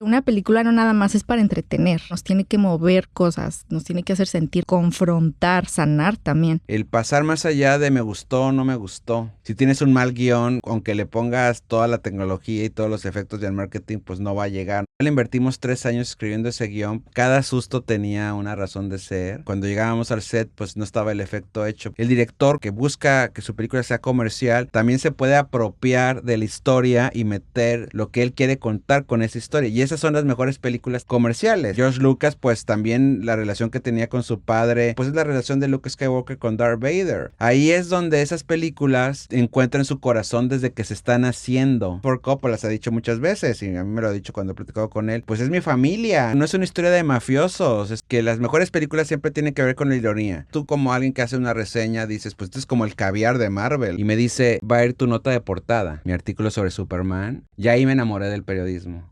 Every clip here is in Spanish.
Una película no nada más es para entretener, nos tiene que mover cosas, nos tiene que hacer sentir, confrontar, sanar también. El pasar más allá de me gustó o no me gustó. Si tienes un mal guión, aunque le pongas toda la tecnología y todos los efectos del marketing, pues no va a llegar. Le invertimos 3 años escribiendo ese guión. Cada susto tenía una razón de ser. Cuando llegábamos al set, pues no estaba el efecto hecho. El director que busca que su película sea comercial, también se puede apropiar de la historia y meter lo que él quiere contar con esa historia. Y esas son las mejores películas comerciales. George Lucas, pues también la relación que tenía con su padre, pues es la relación de Luke Skywalker con Darth Vader. Ahí es donde esas películas encuentran su corazón desde que se están haciendo. Ford Coppola las ha dicho muchas veces, y a mí me lo ha dicho cuando he platicado con él, pues es mi familia, no es una historia de mafiosos, es que las mejores películas siempre tienen que ver con la ironía. Tú como alguien que hace una reseña dices, pues esto es como el caviar de Marvel, y me dice, va a ir tu nota de portada, mi artículo sobre Superman, y ahí me enamoré del periodismo.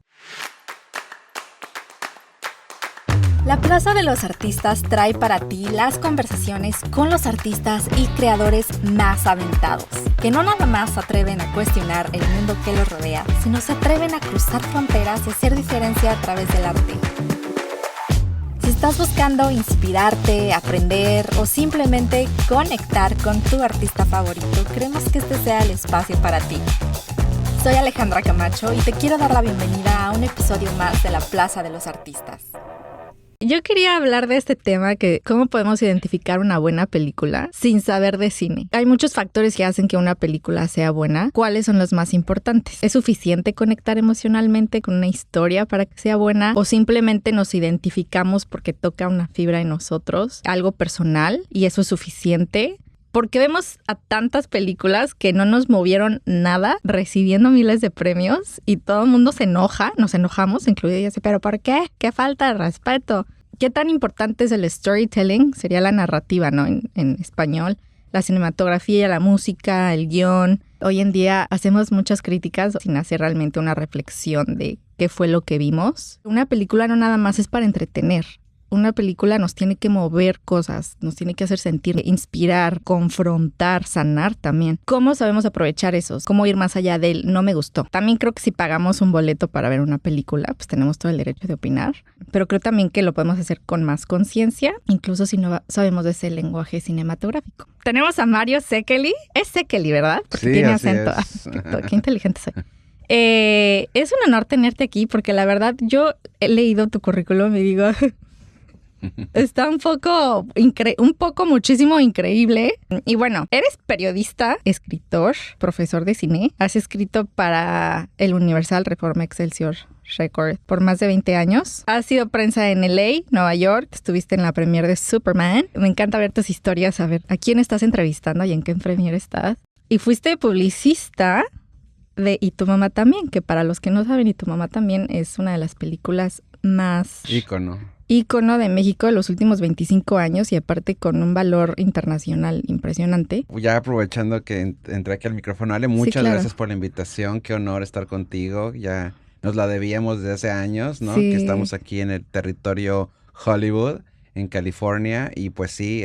La Plaza de los Artistas trae para ti las conversaciones con los artistas y creadores más aventados, que no nada más se atreven a cuestionar el mundo que los rodea, sino se atreven a cruzar fronteras y hacer diferencia a través del arte. Si estás buscando inspirarte, aprender o simplemente conectar con tu artista favorito, creemos que este sea el espacio para ti. Soy Alejandra Camacho y te quiero dar la bienvenida a un episodio más de La Plaza de los Artistas. Yo quería hablar de este tema, que cómo podemos identificar una buena película sin saber de cine. Hay muchos factores que hacen que una película sea buena. ¿Cuáles son los más importantes? ¿Es suficiente conectar emocionalmente con una historia para que sea buena? ¿O simplemente nos identificamos porque toca una fibra en nosotros, algo personal, y eso es suficiente? Porque vemos a tantas películas que no nos movieron nada, recibiendo miles de premios, y todo el mundo se enoja, nos enojamos, incluido yo, así, ¿pero por qué? ¿Qué falta de respeto? ¿Qué tan importante es el storytelling? Sería la narrativa, ¿no? En español. La cinematografía, la música, el guión. Hoy en día hacemos muchas críticas sin hacer realmente una reflexión de qué fue lo que vimos. Una película no nada más es para entretener. Una película nos tiene que mover cosas, nos tiene que hacer sentir, inspirar, confrontar, sanar también. ¿Cómo sabemos aprovechar eso? ¿Cómo ir más allá del no me gustó? También creo que si pagamos un boleto para ver una película, pues tenemos todo el derecho de opinar. Pero creo también que lo podemos hacer con más conciencia, incluso si no sabemos de ese lenguaje cinematográfico. Tenemos a Mario Szekely. Es Szekely, ¿verdad? Porque sí, tiene así acento. es. Qué inteligente soy. Es un honor tenerte aquí porque la verdad yo he leído tu currículum y digo... Está muchísimo increíble. Y bueno, eres periodista, escritor, profesor de cine. Has escrito para El Universal, Reforma, Excelsior, Record por más de 20 años. Has sido prensa en LA, Nueva York. Estuviste en la premiere de Superman. Me encanta ver tus historias, a ver a quién estás entrevistando y en qué premiere estás. Y fuiste publicista de Y tu mamá también, que para los que no saben, Y tu mamá también es una de las películas más... ícono de México de los últimos 25 años, y aparte con un valor internacional impresionante. Ya aprovechando que entré aquí al micrófono, Ale, muchas Sí, claro. gracias por la invitación. Qué honor estar contigo. Ya nos la debíamos desde hace años, ¿no? Sí. Que estamos aquí en el territorio Hollywood, en California. Y pues sí,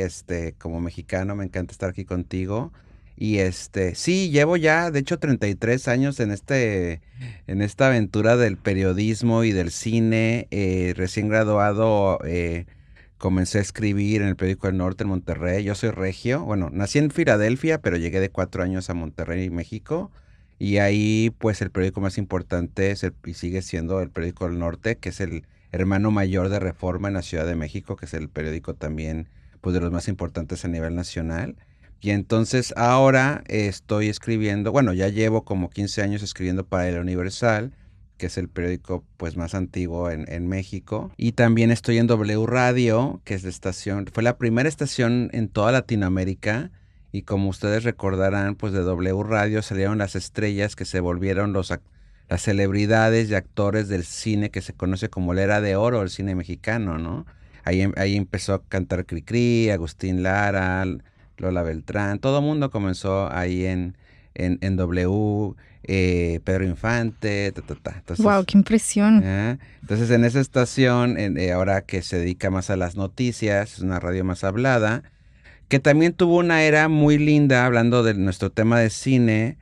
como mexicano me encanta estar aquí contigo. Y sí, llevo ya, de hecho, 33 años en esta aventura del periodismo y del cine. Recién graduado, comencé a escribir en el periódico El Norte en Monterrey. Yo soy regio. Bueno, nací en Filadelfia, pero llegué de 4 años a Monterrey, México. Y ahí, pues, el periódico más importante y sigue siendo el periódico El Norte, que es el hermano mayor de Reforma en la Ciudad de México, que es el periódico también, pues, de los más importantes a nivel nacional. Y entonces ahora estoy escribiendo, bueno, ya llevo como 15 años escribiendo para El Universal, que es el periódico pues más antiguo en México. Y también estoy en W Radio, que es la estación, fue la primera estación en toda Latinoamérica. Y como ustedes recordarán, pues de W Radio salieron las estrellas que se volvieron las celebridades y actores del cine que se conoce como la era de oro del cine mexicano, ¿no? Ahí empezó a cantar Cricri, Agustín Lara, Lola Beltrán, todo el mundo comenzó ahí en W, Pedro Infante, Entonces, ¡Wow! ¡Qué impresión! Entonces en esa estación, ahora que se dedica más a las noticias, es una radio más hablada, que también tuvo una era muy linda, hablando de nuestro tema de cine,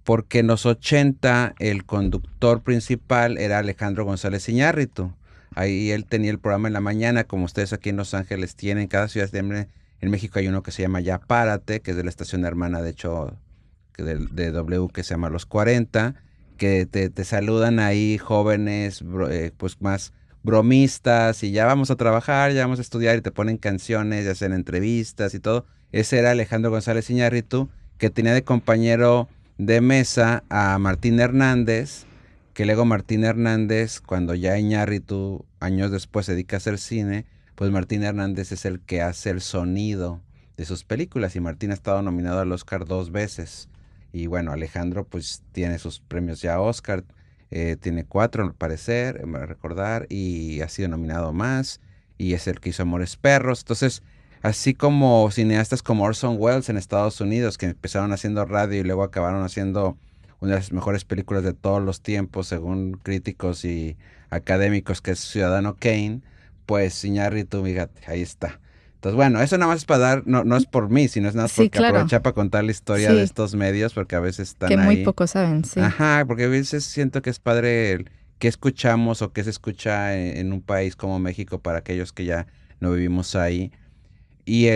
porque en los 80 el conductor principal era Alejandro González Iñárritu. Ahí él tenía el programa en la mañana, como ustedes aquí en Los Ángeles tienen. Cada ciudad en México hay uno que se llama Ya Párate, que es de la estación hermana, de hecho, de W, que se llama Los 40, que te saludan ahí jóvenes, pues más bromistas, y ya vamos a trabajar, ya vamos a estudiar, y te ponen canciones, y hacen entrevistas y todo. Ese era Alejandro González Iñárritu, que tenía de compañero de mesa a Martín Hernández, que luego Martín Hernández, cuando ya Iñárritu años después se dedica a hacer cine, pues Martín Hernández es el que hace el sonido de sus películas, y Martín ha estado nominado al Oscar 2 veces. Y bueno, Alejandro pues tiene sus premios ya Oscar, tiene 4 al parecer, a recordar, y ha sido nominado más, y es el que hizo Amores Perros. Entonces, así como cineastas como Orson Welles en Estados Unidos, que empezaron haciendo radio y luego acabaron haciendo una de las mejores películas de todos los tiempos, según críticos y académicos, que es Ciudadano Kane, pues Iñárritu, fíjate, ahí está. Entonces, bueno, eso nada más es para dar, no es por mí, sino es nada más porque aprovechar para contar la historia de estos medios, porque a veces están que ahí. muy pocos saben, sí. Ajá, porque a veces siento que es padre qué escuchamos o qué se escucha en un país como México para aquellos que ya no vivimos ahí. Y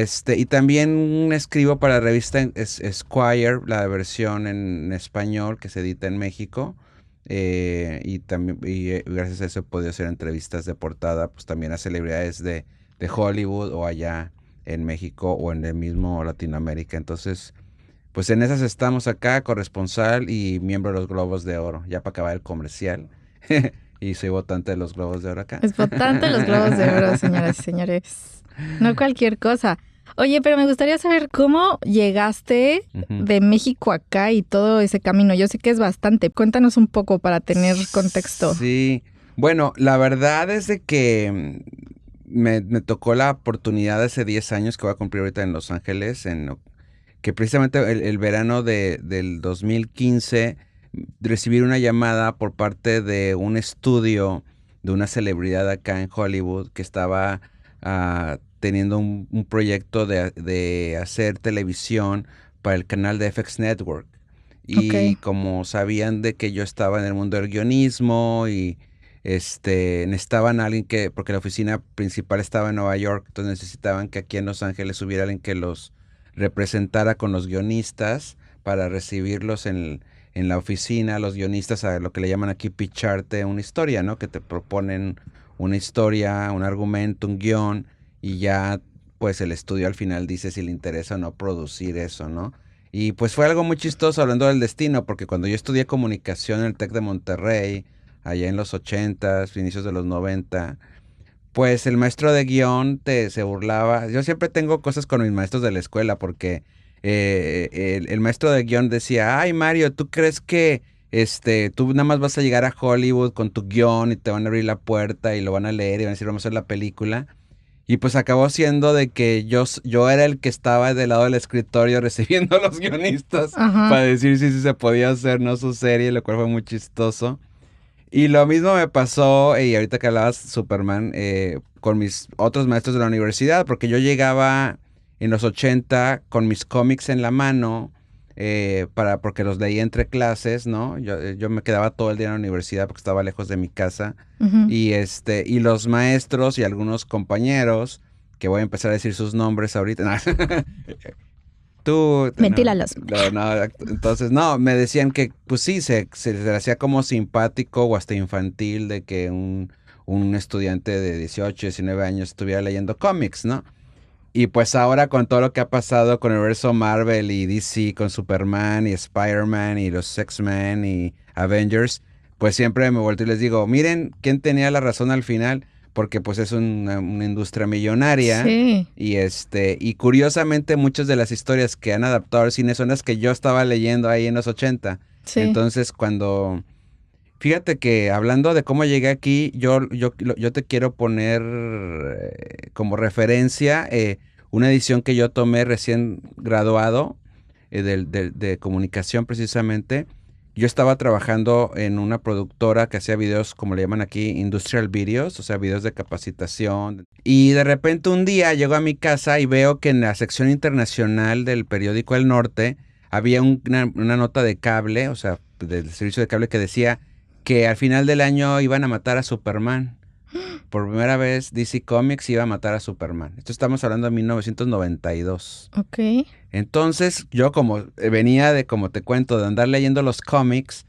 también escribo para la revista Esquire, la versión en español que se edita en México. Y también gracias a eso he podido hacer entrevistas de portada, pues también a celebridades de Hollywood o allá en México o en el mismo Latinoamérica. Entonces, pues en esas estamos acá, corresponsal y miembro de los Globos de Oro, ya para acabar el comercial. Y soy votante de los Globos de Oro acá. Es votante de los Globos de Oro, señoras y señores. No cualquier cosa. Oye, pero me gustaría saber cómo llegaste de México acá y todo ese camino. Yo sé que es bastante. Cuéntanos un poco para tener contexto. Sí, bueno, la verdad es de que me tocó la oportunidad hace 10 años que voy a cumplir ahorita en Los Ángeles, que precisamente el verano del 2015 recibir una llamada por parte de un estudio de una celebridad acá en Hollywood que estaba teniendo un proyecto de hacer televisión para el canal de FX Network. Y como sabían de que yo estaba en el mundo del guionismo y necesitaban a alguien porque la oficina principal estaba en Nueva York, entonces necesitaban que aquí en Los Ángeles hubiera alguien que los representara con los guionistas para recibirlos en la oficina, los guionistas, a lo que le llaman aquí pitcharte una historia, ¿no? Que te proponen una historia, un argumento, un guión, y ya pues el estudio al final dice si le interesa o no producir eso, ¿no? Y pues fue algo muy chistoso hablando del destino, porque cuando yo estudié comunicación en el TEC de Monterrey, allá en los 80s, inicios de los 90, pues el maestro de guión se burlaba. Yo siempre tengo cosas con mis maestros de la escuela, porque el maestro de guión decía, ay Mario, ¿tú crees que tú nada más vas a llegar a Hollywood con tu guión y te van a abrir la puerta y lo van a leer y van a decir vamos a hacer la película? Y pues acabó siendo de que yo era el que estaba del lado del escritorio recibiendo a los guionistas para decir si se podía hacer no su serie, lo cual fue muy chistoso. Y lo mismo me pasó, y ahorita que hablabas Superman, con mis otros maestros de la universidad, porque yo llegaba en los 80 con mis cómics en la mano, porque los leía entre clases, ¿no? Yo me quedaba todo el día en la universidad porque estaba lejos de mi casa. Y los maestros y algunos compañeros, que voy a empezar a decir sus nombres ahorita. Tú... Ventílalos. Entonces, me decían que, pues sí, se le hacía como simpático o hasta infantil de que un estudiante de 18, 19 años estuviera leyendo cómics, ¿no? Y pues ahora con todo lo que ha pasado con el universo Marvel y DC, con Superman y Spider-Man y los X-Men y Avengers, pues siempre me vuelto y les digo, miren quién tenía la razón al final, porque pues es una industria millonaria. Sí. Y curiosamente muchas de las historias que han adaptado al cine son las que yo estaba leyendo ahí en los 80. Sí. Entonces fíjate que hablando de cómo llegué aquí, yo te quiero poner como referencia una edición que yo tomé recién graduado de comunicación precisamente. Yo estaba trabajando en una productora que hacía videos, como le llaman aquí, industrial videos, o sea, videos de capacitación. Y de repente un día llego a mi casa y veo que en la sección internacional del periódico El Norte había una nota de cable, o sea, del servicio de cable que decía que al final del año iban a matar a Superman. Por primera vez DC Comics iba a matar a Superman. Esto estamos hablando de 1992. Ok. Entonces, yo como venía de, como te cuento, de andar leyendo los cómics,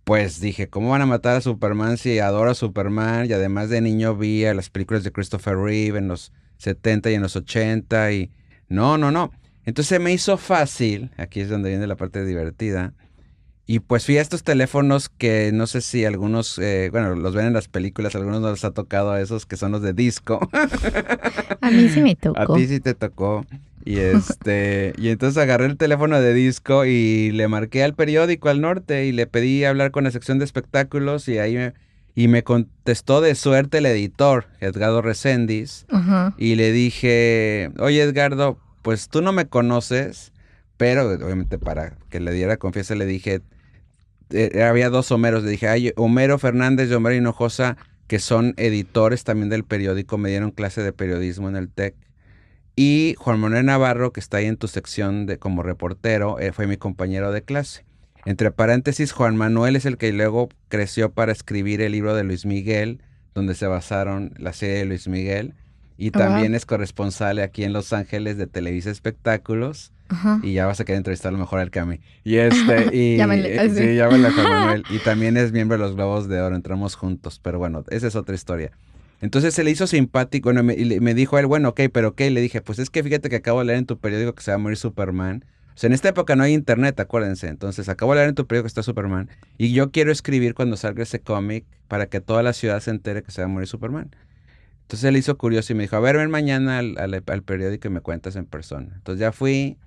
pues dije, ¿cómo van a matar a Superman si adoro a Superman? Y además de niño vi a las películas de Christopher Reeve en los 70 y en los 80 y... No. Entonces se me hizo fácil, aquí es donde viene la parte divertida, y pues fui a estos teléfonos que no sé si algunos, bueno, los ven en las películas, algunos no les ha tocado a esos que son los de disco. A mí sí me tocó. A ti sí te tocó. Y y entonces agarré el teléfono de disco y le marqué al periódico al norte y le pedí hablar con la sección de espectáculos y me contestó de suerte el editor, Edgardo Reséndiz, Ajá. y le dije, oye Edgardo, pues tú no me conoces, pero obviamente para que le diera confianza le dije, había dos Homeros, le dije, hay Homero Fernández y Homero Hinojosa, que son editores también del periódico, me dieron clase de periodismo en el TEC. Y Juan Manuel Navarro, que está ahí en tu sección de como reportero, fue mi compañero de clase. Entre paréntesis, Juan Manuel es el que luego creció para escribir el libro de Luis Miguel, donde se basaron la serie de Luis Miguel. Y también es corresponsal aquí en Los Ángeles de Televisa Espectáculos. Ajá. Y ya vas a querer entrevistarlo mejor al Cami. Y Llámenle, sí. sí, llámenle a Juan Manuel. Y también es miembro de los Globos de Oro, entramos juntos. Pero bueno, esa es otra historia. Entonces se le hizo simpático, bueno, me dijo él, bueno, ok, pero ok, le dije, pues es que fíjate que acabo de leer en tu periódico que se va a morir Superman. O sea, en esta época no hay internet, acuérdense. Entonces acabo de leer en tu periódico que está Superman. Y yo quiero escribir cuando salga ese cómic para que toda la ciudad se entere que se va a morir Superman. Entonces él hizo curioso y me dijo, a ver, ven mañana al periódico y me cuentas en persona. Entonces ya fui.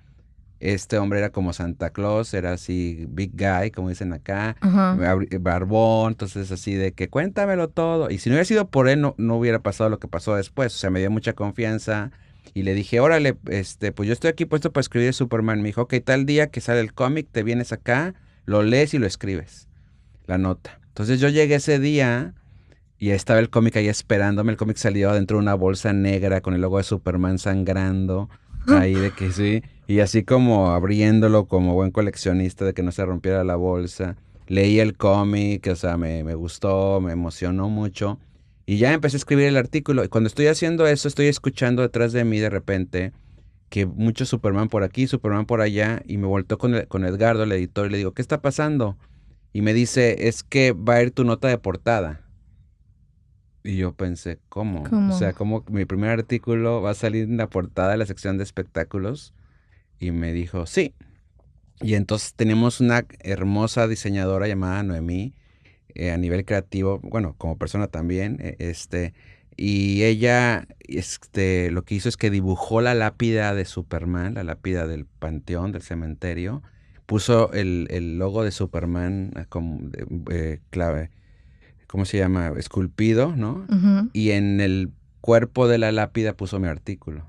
Este hombre era como Santa Claus, era así big guy, como dicen acá, Ajá. barbón, entonces así de que cuéntamelo todo. Y si no hubiera sido por él, no hubiera pasado lo que pasó después. O sea, me dio mucha confianza y le dije, órale, pues yo estoy aquí puesto para escribir Superman. Me dijo, ok, tal día que sale el cómic, te vienes acá, lo lees y lo escribes, la nota. Entonces yo llegué ese día y estaba el cómic ahí esperándome. El cómic salió dentro de una bolsa negra con el logo de Superman sangrando. Ahí de que sí, y así como abriéndolo como buen coleccionista de que no se rompiera la bolsa. Leí el cómic, o sea, me gustó, me emocionó mucho. Y ya empecé a escribir el artículo. Y cuando estoy haciendo eso, estoy escuchando detrás de mí de repente que mucho Superman por aquí, Superman por allá. Y me voltó con Edgardo, el editor, y le digo, ¿qué está pasando? Y me dice, es que va a ir tu nota de portada. Y yo pensé, ¿cómo? ¿Cómo? O sea, ¿cómo mi primer artículo va a salir en la portada de la sección de espectáculos? Y me dijo, sí. Y entonces tenemos una hermosa diseñadora llamada Noemí, a nivel creativo, bueno, como persona también, y ella, lo que hizo es que dibujó la lápida de Superman, la lápida del panteón, del cementerio, puso el logo de Superman como clave. ¿Cómo se llama? Esculpido, ¿no? Ujú. Y en el cuerpo de la lápida puso mi artículo.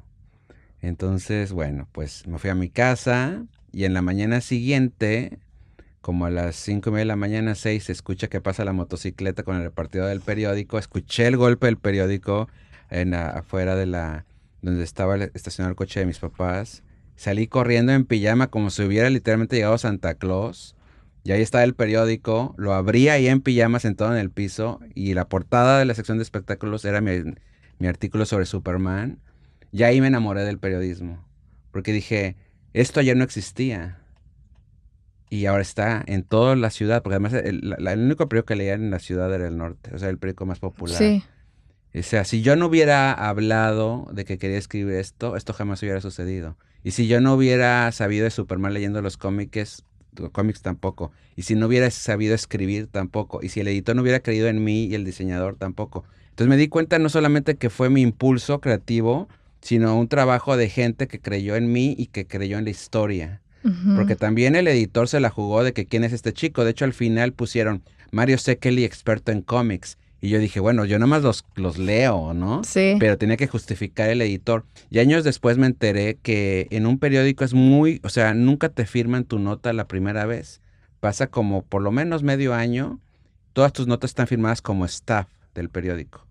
Entonces, bueno, pues me fui a mi casa y en la mañana siguiente, como a las 5:30 de la mañana, 6, se escucha que pasa la motocicleta con el repartidor del periódico. Escuché el golpe del periódico afuera de donde estaba estacionado el coche de mis papás. Salí corriendo en pijama como si hubiera literalmente llegado Santa Claus. Y ahí estaba el periódico, lo abrí ahí en pijama sentado en el piso y la portada de la sección de espectáculos era mi artículo sobre Superman. Y ahí me enamoré del periodismo, porque dije, esto ayer no existía y ahora está en toda la ciudad, porque además el único periódico que leía en la ciudad era el Norte, o sea, el periódico más popular. Sí. O sea, si yo no hubiera hablado de que quería escribir esto jamás hubiera sucedido. Y si yo no hubiera sabido de Superman leyendo los cómics tampoco. Y si no hubiera sabido escribir tampoco. Y si el editor no hubiera creído en mí y el diseñador tampoco. Entonces me di cuenta no solamente que fue mi impulso creativo, sino un trabajo de gente que creyó en mí y que creyó en la historia. Ujú. Porque también el editor se la jugó de que quién es este chico. De hecho, al final pusieron Mario Sekeli, experto en cómics. Y yo dije, bueno, yo nomás los leo, ¿no? Sí. Pero tenía que justificar el editor. Y años después me enteré que en un periódico es muy, o sea, nunca te firman tu nota la primera vez. Pasa como por lo menos medio año, todas tus notas están firmadas como staff del periódico.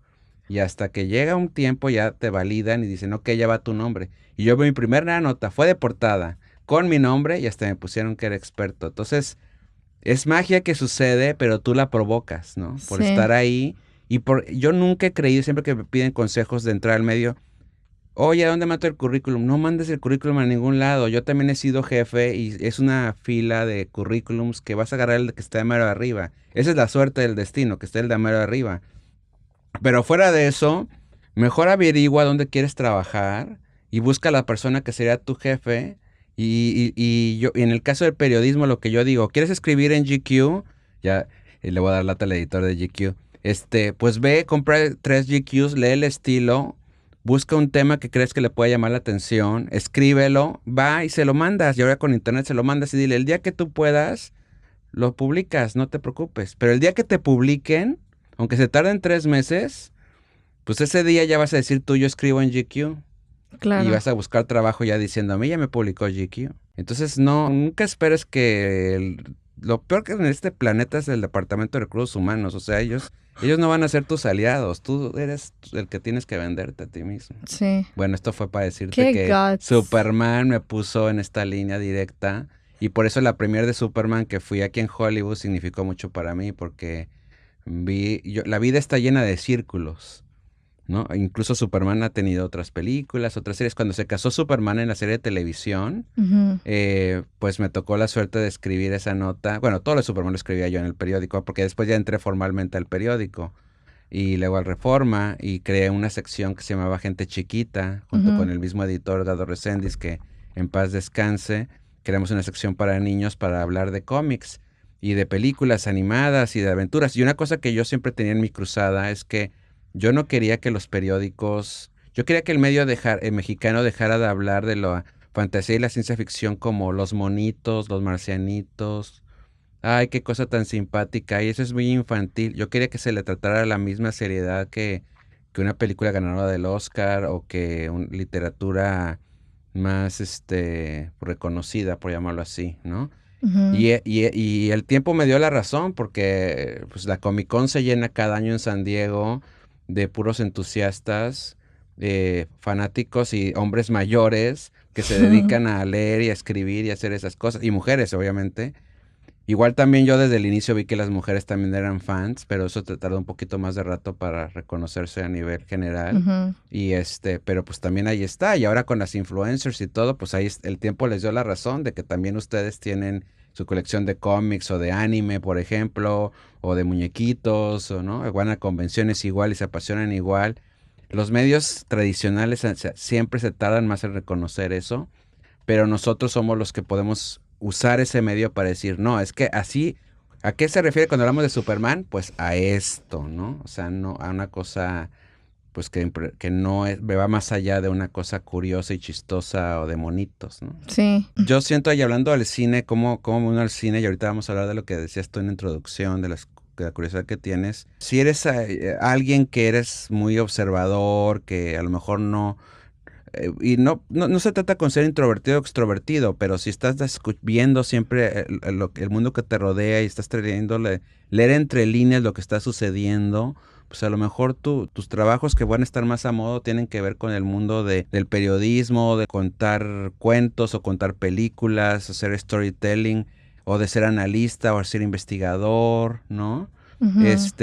Y hasta que llega un tiempo ya te validan y dicen, ok, ya va tu nombre. Y yo mi primera nota fue de portada con mi nombre y hasta me pusieron que era experto. Entonces, es magia que sucede, pero tú la provocas, ¿no? Por estar ahí. Yo nunca he creído, siempre que me piden consejos de entrar al medio, oye, ¿a dónde mato el currículum? No mandes el currículum a ningún lado. Yo también he sido jefe y es una fila de currículums que vas a agarrar el que está de mero arriba. Esa es la suerte del destino, que esté el de mero arriba. Pero fuera de eso, mejor averigua dónde quieres trabajar y busca a la persona que sería tu jefe. Y en el caso del periodismo, lo que yo digo, ¿quieres escribir en GQ? Ya le voy a dar lata al editor de GQ. Pues ve, compra 3 GQs, lee el estilo, busca un tema que crees que le pueda llamar la atención, escríbelo, va y se lo mandas. Y ahora con internet se lo mandas y dile, el día que tú puedas, lo publicas, no te preocupes. Pero el día que te publiquen, aunque se tarden 3 meses, pues ese día ya vas a decir tú, yo escribo en GQ. Claro. Y vas a buscar trabajo ya diciendo, a mí ya me publicó GQ. Entonces, nunca esperes que... Lo peor que en este planeta es el Departamento de Recursos Humanos. O sea, ellos no van a ser tus aliados. Tú eres el que tienes que venderte a ti mismo. Sí. Bueno, esto fue para decirte que guts. Superman me puso en esta línea directa. Y por eso la premier de Superman que fui aquí en Hollywood significó mucho para mí. Porque la vida está llena de círculos, ¿no? Incluso Superman ha tenido otras películas, otras series. Cuando se casó Superman en la serie de televisión, pues me tocó la suerte de escribir esa nota. Bueno, todo lo de Superman lo escribía yo en el periódico, porque después ya entré formalmente al periódico y luego al Reforma y creé una sección que se llamaba Gente Chiquita, junto con el mismo editor Gado Reséndiz, que en paz descanse. Creamos una sección para niños para hablar de cómics y de películas animadas y de aventuras. Y una cosa que yo siempre tenía en mi cruzada es que yo no quería que los periódicos, yo quería que el medio mexicano dejara de hablar de la fantasía y la ciencia ficción como los monitos, los marcianitos. Ay, qué cosa tan simpática. Y eso es muy infantil. Yo quería que se le tratara la misma seriedad que una película ganadora del Oscar o que literatura más reconocida, por llamarlo así, ¿no? Y el tiempo me dio la razón porque pues, la Comic Con se llena cada año en San Diego de puros entusiastas, fanáticos y hombres mayores que se dedican a leer y a escribir y a hacer esas cosas. Y mujeres, obviamente. Igual también yo desde el inicio vi que las mujeres también eran fans, pero eso te tardó un poquito más de rato para reconocerse a nivel general. Y pero pues también ahí está. Y ahora con las influencers y todo, pues ahí el tiempo les dio la razón de que también ustedes tienen su colección de cómics o de anime, por ejemplo, o de muñequitos, o no, van a convenciones igual y se apasionan igual. Los medios tradicionales siempre se tardan más en reconocer eso, pero nosotros somos los que podemos usar ese medio para decir, no, es que así, ¿a qué se refiere cuando hablamos de Superman? Pues a esto, ¿no? O sea, no a una cosa pues que no va más allá de una cosa curiosa y chistosa o de monitos, ¿no? Sí. Yo siento ahí hablando del cine, cómo uno al cine, y ahorita vamos a hablar de lo que decías tú en la introducción, de la curiosidad que tienes. Si eres alguien que eres muy observador, que a lo mejor no... y no se trata con ser introvertido o extrovertido, pero si estás viendo siempre el mundo que te rodea y estás leer entre líneas lo que está sucediendo, pues a lo mejor tus trabajos que van a estar más a modo tienen que ver con el mundo del periodismo, de contar cuentos o contar películas, hacer storytelling, o de ser analista o ser investigador, ¿no? Eres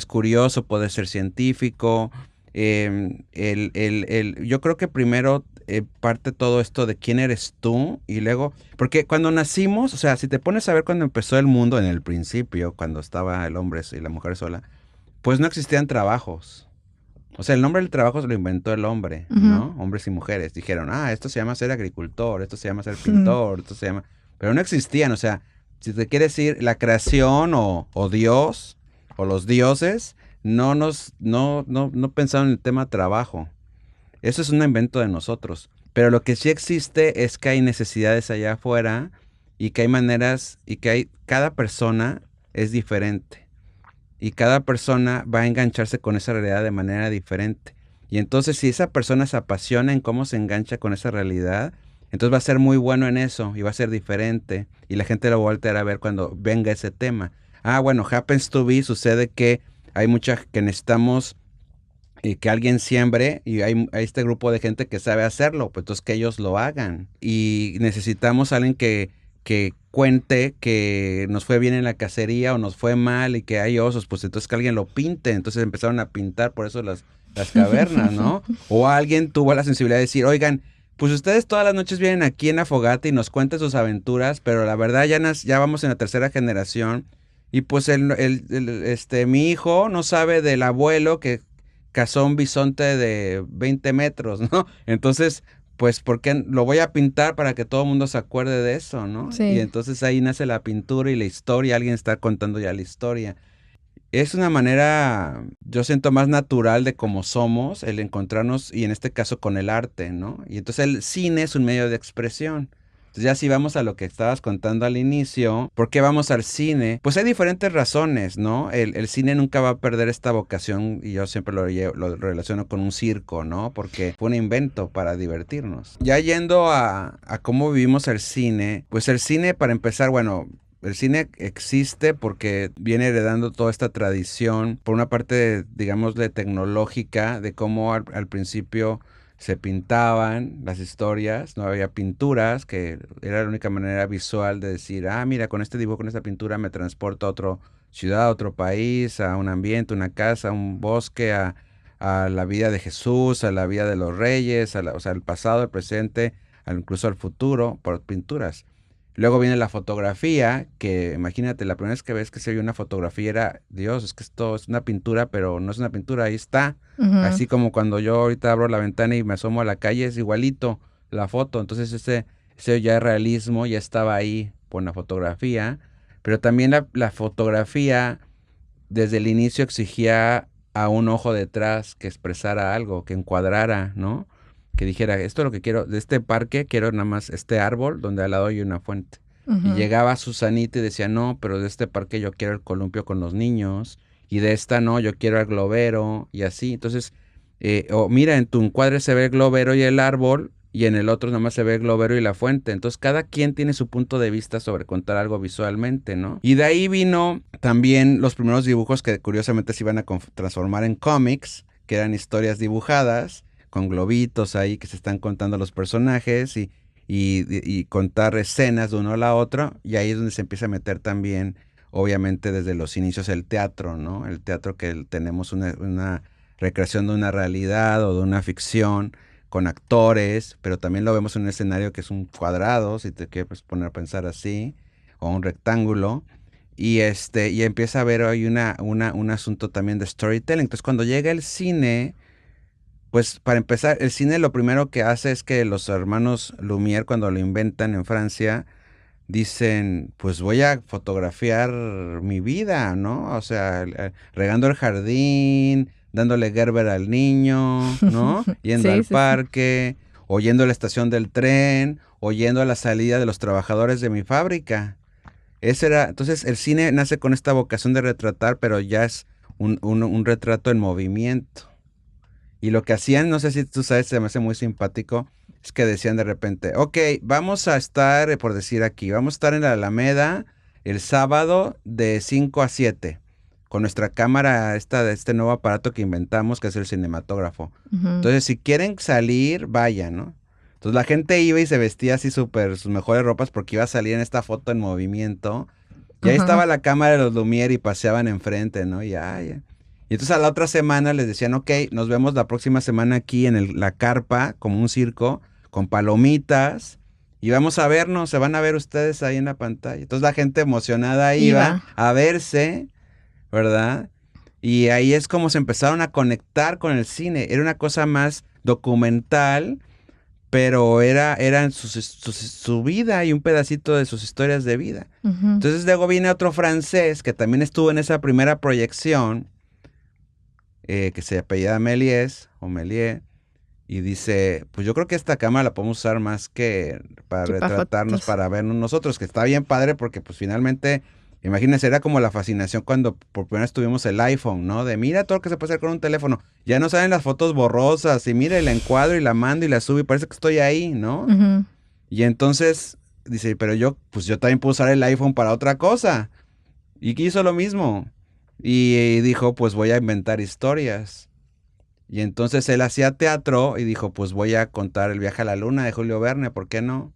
curioso, puedes ser científico. Yo creo que primero parte todo esto de quién eres tú y luego, porque cuando nacimos, o sea, si te pones a ver cuando empezó el mundo en el principio, cuando estaba el hombre y la mujer sola, pues no existían trabajos. O sea, el nombre del trabajo se lo inventó el hombre, ¿no? Hombres y mujeres. Dijeron, esto se llama ser agricultor, esto se llama ser pintor, esto se llama... Pero no existían, o sea, si te quieres decir la creación o Dios o los dioses... No pensaron en el tema trabajo. Eso es un invento de nosotros. Pero lo que sí existe es que hay necesidades allá afuera y que hay maneras y que cada persona es diferente. Y cada persona va a engancharse con esa realidad de manera diferente. Y entonces si esa persona se apasiona en cómo se engancha con esa realidad, entonces va a ser muy bueno en eso y va a ser diferente. Y la gente lo va a voltear a ver cuando venga ese tema. Bueno, happens to be, sucede que hay muchas que necesitamos que alguien siembre y hay este grupo de gente que sabe hacerlo, pues entonces que ellos lo hagan. Y necesitamos a alguien que cuente que nos fue bien en la cacería o nos fue mal y que hay osos, pues entonces que alguien lo pinte. Entonces empezaron a pintar por eso las cavernas, ¿no? O alguien tuvo la sensibilidad de decir, oigan, pues ustedes todas las noches vienen aquí en la fogata y nos cuentan sus aventuras, pero la verdad ya vamos en la tercera generación y pues mi hijo no sabe del abuelo que cazó un bisonte de 20 metros, ¿no? Entonces, pues, ¿por qué lo voy a pintar para que todo el mundo se acuerde de eso, ¿no? Sí. Y entonces ahí nace la pintura y la historia, alguien está contando ya la historia. Es una manera, yo siento, más natural de cómo somos, el encontrarnos, y en este caso con el arte, ¿no? Y entonces el cine es un medio de expresión. Entonces ya si vamos a lo que estabas contando al inicio, ¿por qué vamos al cine? Pues hay diferentes razones, ¿no? El cine nunca va a perder esta vocación, y yo siempre lo relaciono con un circo, ¿no? Porque fue un invento para divertirnos. Ya yendo a cómo vivimos el cine, pues el cine, para empezar, bueno, el cine existe porque viene heredando toda esta tradición, por una parte, digámosle, tecnológica, de cómo al principio se pintaban las historias, no había pinturas, que era la única manera visual de decir, mira, con este dibujo, con esta pintura me transporto a otra ciudad, a otro país, a un ambiente, una casa, a un bosque, a la vida de Jesús, a la vida de los reyes, o sea, el pasado, el presente, incluso al futuro, por pinturas. Luego viene la fotografía, que imagínate, la primera vez que ves que se vio una fotografía era, Dios, es que esto es una pintura, pero no es una pintura, ahí está. Ujú. Así como cuando yo ahorita abro la ventana y me asomo a la calle, es igualito la foto. Entonces ese ya realismo ya estaba ahí por la fotografía. Pero también la fotografía desde el inicio exigía a un ojo detrás que expresara algo, que encuadrara, ¿no? Que dijera, esto es lo que quiero, de este parque quiero nada más este árbol donde al lado hay una fuente. Ujú. Y llegaba Susanita y decía, no, pero de este parque yo quiero el columpio con los niños, y de esta no, yo quiero el globero, y así. Entonces, mira, en tu encuadre se ve el globero y el árbol, y en el otro nada más se ve el globero y la fuente. Entonces, cada quien tiene su punto de vista sobre contar algo visualmente, ¿no? Y de ahí vino también los primeros dibujos que curiosamente se iban a transformar en cómics, que eran historias dibujadas, con globitos ahí que se están contando los personajes y contar escenas de uno a la otra, y ahí es donde se empieza a meter también, obviamente desde los inicios, el teatro, ¿no? El teatro que tenemos una recreación de una realidad o de una ficción con actores, pero también lo vemos en un escenario que es un cuadrado, si te quieres poner a pensar así, o un rectángulo, y empieza a haber ahí un asunto también de storytelling. Entonces cuando llega el cine, pues para empezar, el cine lo primero que hace es que los hermanos Lumière, cuando lo inventan en Francia, dicen, pues voy a fotografiar mi vida, ¿no? O sea, regando el jardín, dándole Gerber al niño, ¿no? Yendo Sí, al sí, sí. parque, o yendo a la estación del tren, o yendo a la salida de los trabajadores de mi fábrica. Entonces el cine nace con esta vocación de retratar, pero ya es un retrato en movimiento. Y lo que hacían, no sé si tú sabes, se me hace muy simpático, es que decían de repente, ok, vamos a estar, por decir aquí, vamos a estar en la Alameda el sábado de 5 a 7, con nuestra cámara de este nuevo aparato que inventamos, que es el cinematógrafo. Ujú. Entonces, si quieren salir, vayan, ¿no? Entonces la gente iba y se vestía así súper, sus mejores ropas, porque iba a salir en esta foto en movimiento. Y ahí Ajá. estaba la cámara de los Lumière y paseaban enfrente, ¿no? Y entonces a la otra semana les decían, ok, nos vemos la próxima semana aquí en la carpa, como un circo, con palomitas, y vamos a vernos, se van a ver ustedes ahí en la pantalla. Entonces la gente emocionada iba a verse, ¿verdad? Y ahí es como se empezaron a conectar con el cine. Era una cosa más documental, pero era su vida y un pedacito de sus historias de vida. Ujú. Entonces luego viene otro francés que también estuvo en esa primera proyección, que se apellida Méliès o Méliès, y dice, pues yo creo que esta cámara la podemos usar más que para Que para retratarnos, fotos. para vernos nosotros, que está bien padre porque pues finalmente, imagínense, era como la fascinación cuando por primera vez tuvimos el iPhone, ¿no? De mira todo lo que se puede hacer con un teléfono. Ya no salen las fotos borrosas, y mira, y la encuadro y la mando y la subo y parece que estoy ahí, ¿no? Ujú. Y entonces dice, pero yo también puedo usar el iPhone para otra cosa. Y que hizo lo mismo. Y dijo, pues voy a inventar historias. Y entonces él hacía teatro y dijo, pues voy a contar El viaje a la luna de Julio Verne, ¿por qué no?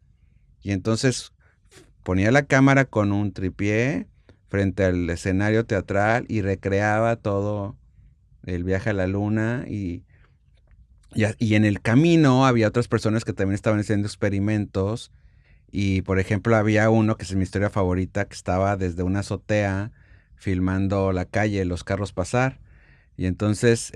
Y entonces ponía la cámara con un tripié frente al escenario teatral y recreaba todo el viaje a la luna y en el camino había otras personas que también estaban haciendo experimentos y por ejemplo había uno que es mi historia favorita que estaba desde una azotea filmando la calle, los carros pasar. Y entonces,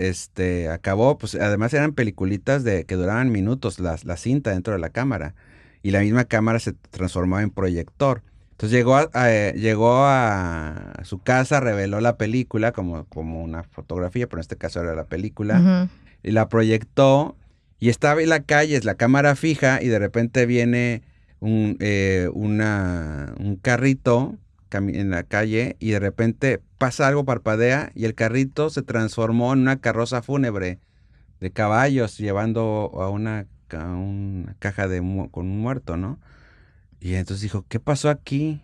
acabó, pues además eran peliculitas que duraban minutos, la cinta dentro de la cámara. Y la misma cámara se transformaba en proyector. Entonces llegó a su casa, reveló la película como una fotografía, pero en este caso era la película. Ujú. Y la proyectó y estaba en la calle, es la cámara fija y de repente viene un carrito en la calle y de repente pasa algo, parpadea y el carrito se transformó en una carroza fúnebre de caballos llevando a una caja con un muerto, ¿no? Y entonces dijo, ¿qué pasó aquí?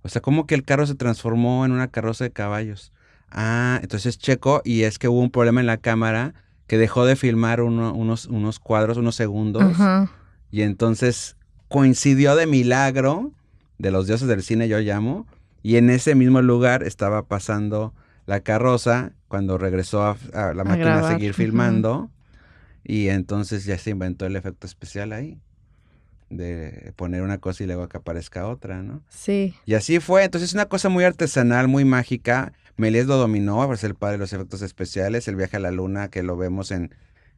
O sea, ¿cómo que el carro se transformó en una carroza de caballos? Ah, entonces checo y es que hubo un problema en la cámara que dejó de filmar unos cuadros, unos segundos. Ajá. Y entonces coincidió de milagro, de los dioses del cine yo llamo, y en ese mismo lugar estaba pasando la carroza cuando regresó a la máquina a grabar. seguir Ujú. filmando, y entonces ya se inventó el efecto especial ahí, de poner una cosa y luego que aparezca otra, ¿no? Sí. Y así fue, entonces es una cosa muy artesanal, muy mágica. Méliès lo dominó, pues el padre de los efectos especiales, el viaje a la luna, que lo vemos en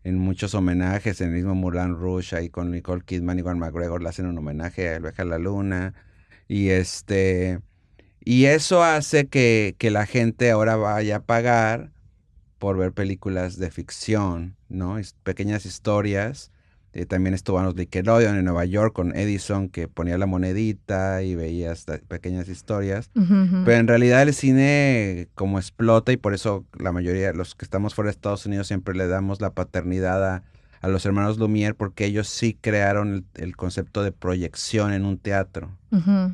muchos homenajes, en el mismo Moulin Rouge, ahí con Nicole Kidman y Juan McGregor le hacen un homenaje al viaje a la luna. Y y eso hace que la gente ahora vaya a pagar por ver películas de ficción, ¿no? Pequeñas historias. También estuvo en los Nickelodeon en Nueva York con Edison, que ponía la monedita y veía estas pequeñas historias. Ujú, ujú. Pero en realidad el cine como explota y por eso la mayoría de los que estamos fuera de Estados Unidos siempre le damos la paternidad a los hermanos Lumière porque ellos sí crearon el concepto de proyección en un teatro. Ujú.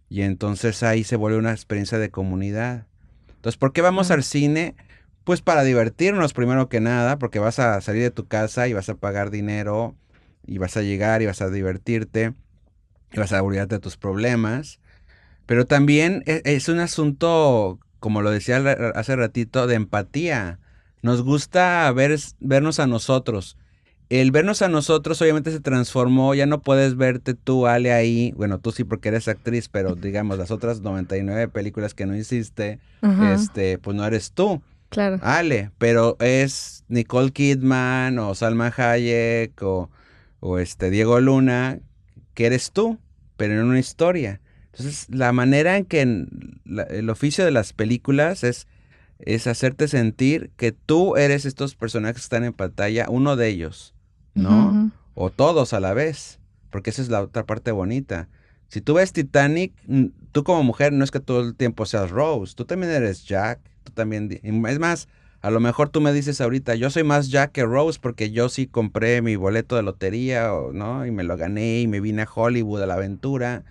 Y entonces ahí se vuelve una experiencia de comunidad. Entonces, ¿por qué vamos Claro. al cine? Pues para divertirnos primero que nada, porque vas a salir de tu casa y vas a pagar dinero y vas a llegar y vas a divertirte y vas a olvidarte de tus problemas. Pero también es un asunto, como lo decía hace ratito, de empatía. Nos gusta vernos a nosotros. El vernos a nosotros obviamente se transformó, ya no puedes verte tú, Ale, ahí. Bueno, tú sí porque eres actriz, pero digamos, las otras 99 películas que no hiciste, Ajá. pues no eres tú, Claro. Ale, pero es Nicole Kidman o Salma Hayek o Diego Luna, que eres tú, pero en una historia. Entonces, la manera en que el oficio de las películas es hacerte sentir que tú eres estos personajes que están en pantalla, uno de ellos, Ujú, ¿no? ujú. O todos a la vez, porque esa es la otra parte bonita. Si tú ves Titanic, tú como mujer no es que todo el tiempo seas Rose, tú también eres Jack, tú también, es más, a lo mejor tú me dices ahorita, yo soy más Jack que Rose porque yo sí compré mi boleto de lotería, ¿no? Y me lo gané y me vine a Hollywood a la aventura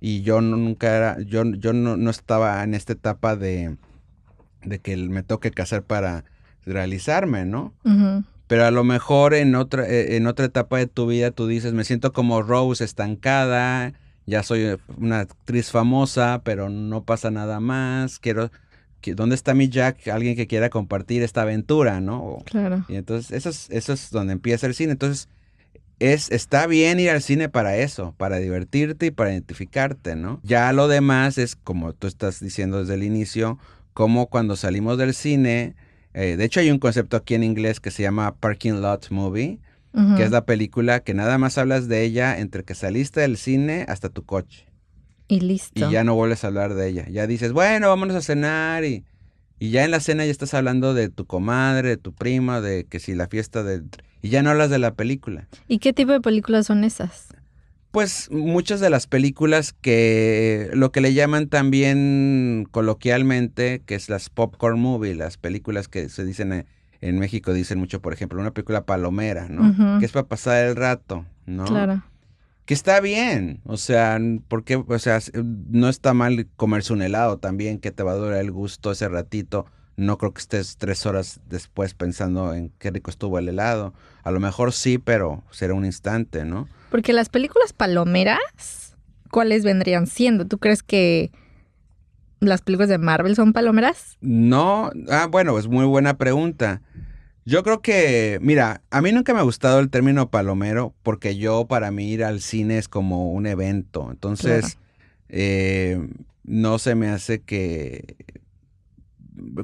y yo nunca era, yo no estaba en esta etapa de que me toque casar para realizarme, ¿no? Ujú. Pero a lo mejor en otra etapa de tu vida tú dices, me siento como Rose estancada, ya soy una actriz famosa, pero no pasa nada más, ¿dónde está mi Jack? Alguien que quiera compartir esta aventura, ¿no? Claro. Y entonces eso es donde empieza el cine. Entonces está bien ir al cine para eso, para divertirte y para identificarte, ¿no? Ya lo demás es, como tú estás diciendo desde el inicio, como cuando salimos del cine, de hecho hay un concepto aquí en inglés que se llama Parking Lot Movie, que es Ujú. la película que nada más hablas de ella entre que saliste del cine hasta tu coche Y y listo. ya no vuelves a hablar de ella. Ya dices, bueno, vámonos a cenar y ya en la cena ya estás hablando de tu comadre, de tu prima, de que si la fiesta de... Y ya no hablas de la película. ¿Y qué tipo de películas son esas? Pues muchas de las películas que lo que le llaman también coloquialmente, que es las popcorn movie, las películas que se dicen en México, dicen mucho, por ejemplo, una película palomera, ¿no? Ujú. Que es para pasar el rato, ¿no? Claro. Que está bien, o sea, porque, o sea, no está mal comerse un helado también, que te va a durar el gusto ese ratito, no creo que estés 3 horas después pensando en qué rico estuvo el helado. A lo mejor sí, pero será un instante, ¿no? Porque las películas palomeras, ¿cuáles vendrían siendo? ¿Tú crees que las películas de Marvel son palomeras? No, bueno, es muy buena pregunta. Yo creo que, mira, a mí nunca me ha gustado el término palomero porque para mí ir al cine es como un evento. Entonces, no se me hace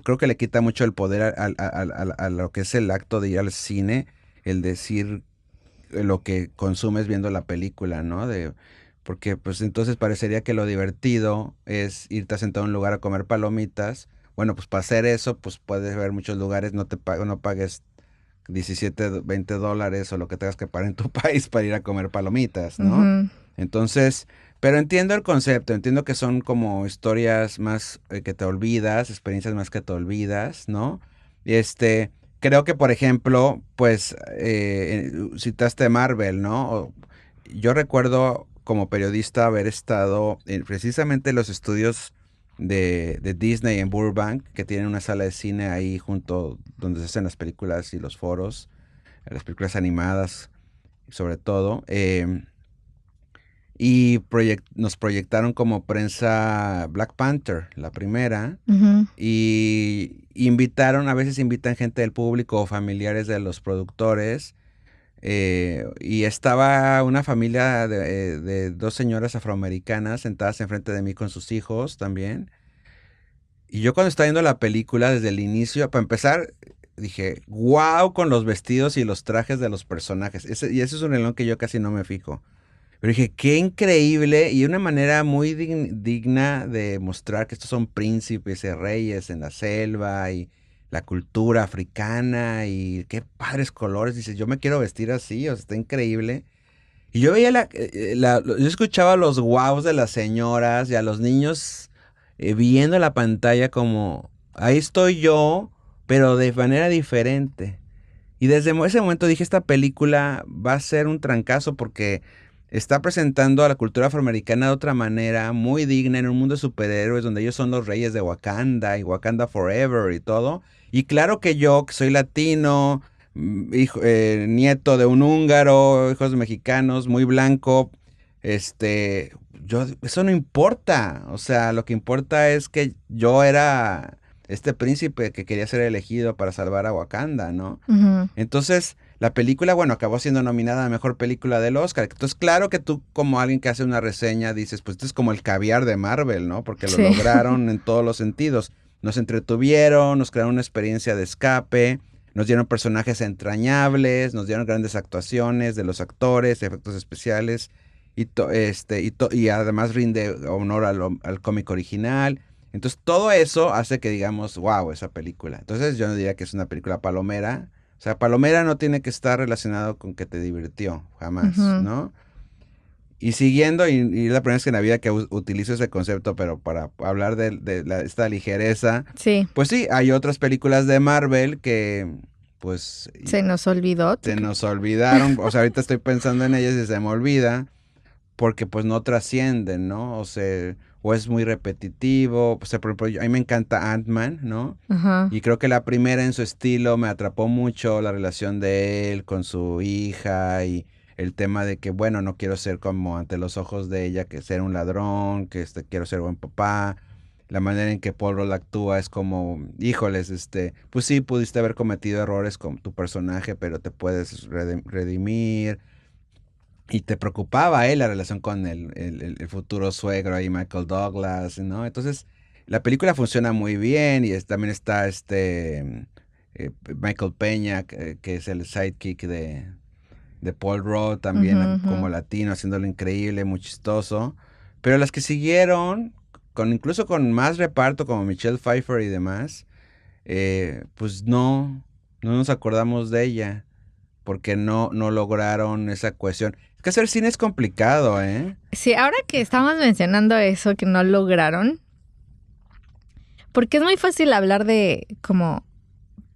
creo que le quita mucho el poder a lo que es el acto de ir al cine, el decir lo que consumes viendo la película, ¿no? Porque pues entonces parecería que lo divertido es irte a sentar a un lugar a comer palomitas. Bueno, pues para hacer eso, pues puedes ver muchos lugares, no pagues 17, $20 o lo que tengas que pagar en tu país para ir a comer palomitas, ¿no? Ujú. Entonces, pero entiendo el concepto, entiendo que son como historias más que te olvidas, experiencias más que te olvidas, ¿no? Creo que, por ejemplo, pues citaste Marvel, ¿no? Yo recuerdo como periodista haber estado precisamente en los estudios de Disney en Burbank, que tienen una sala de cine ahí junto donde se hacen las películas y los foros, las películas animadas, sobre todo. Y nos proyectaron como prensa Black Panther, la primera. Ujú. Y a veces invitan gente del público o familiares de los productores. Y estaba una familia de 2 señoras afroamericanas sentadas enfrente de mí con sus hijos también. Y yo cuando estaba viendo la película desde el inicio, para empezar, dije, wow, con los vestidos y los trajes de los personajes. Y ese es un reloj que yo casi no me fijo. Pero dije, qué increíble y una manera muy digna de mostrar que estos son príncipes y reyes en la selva y la cultura africana y qué padres colores. Dices, yo me quiero vestir así, o sea, está increíble. Y yo veía yo escuchaba los wows de las señoras y a los niños viendo la pantalla como, ahí estoy yo, pero de manera diferente. Y desde ese momento dije, esta película va a ser un trancazo porque está presentando a la cultura afroamericana de otra manera, muy digna en un mundo de superhéroes donde ellos son los reyes de Wakanda y Wakanda Forever y todo. Y claro que yo, que soy latino, nieto de un húngaro, hijos de mexicanos, muy blanco, eso no importa. O sea, lo que importa es que yo era este príncipe que quería ser elegido para salvar a Wakanda, ¿no? Ujú. Entonces, la película, bueno, acabó siendo nominada a Mejor Película del Oscar. Entonces, claro que tú, como alguien que hace una reseña, dices, pues esto es como el caviar de Marvel, ¿no? Porque lo Sí. lograron en todos los sentidos. Nos entretuvieron, nos crearon una experiencia de escape, nos dieron personajes entrañables, nos dieron grandes actuaciones de los actores, efectos especiales, y además rinde honor al cómic original. Entonces, todo eso hace que digamos, wow, esa película. Entonces, yo no diría que es una película palomera. O sea, palomera no tiene que estar relacionado con que te divirtió, jamás, Ujú. ¿no? Y siguiendo, y es la primera vez que en la vida que utilizo ese concepto, pero para hablar de esta ligereza, Sí, pues sí, hay otras películas de Marvel que, pues, se nos olvidó. se nos olvidaron. O sea, ahorita estoy pensando en ellas y se me olvida porque pues no trascienden, ¿no? O es muy repetitivo. O sea, por ejemplo, a mí me encanta Ant-Man, ¿no? Ajá. Y creo que la primera en su estilo me atrapó mucho la relación de él con su hija y el tema de que, bueno, no quiero ser como ante los ojos de ella, que ser un ladrón, que quiero ser buen papá. La manera en que Paul Rudd actúa es como, híjoles, pues sí, pudiste haber cometido errores con tu personaje, pero te puedes redimir. Y te preocupaba, la relación con el futuro suegro ahí, Michael Douglas, ¿no? Entonces, la película funciona muy bien y también está Michael Peña, que es el sidekick de Paul Rudd, también Ujú, ujú. como latino, haciéndolo increíble, muy chistoso. Pero las que siguieron, incluso con más reparto, como Michelle Pfeiffer y demás, pues no nos acordamos de ella porque no lograron esa cohesión. Es que hacer cine es complicado, ¿eh? Sí, ahora que estamos mencionando eso que no lograron, porque es muy fácil hablar de como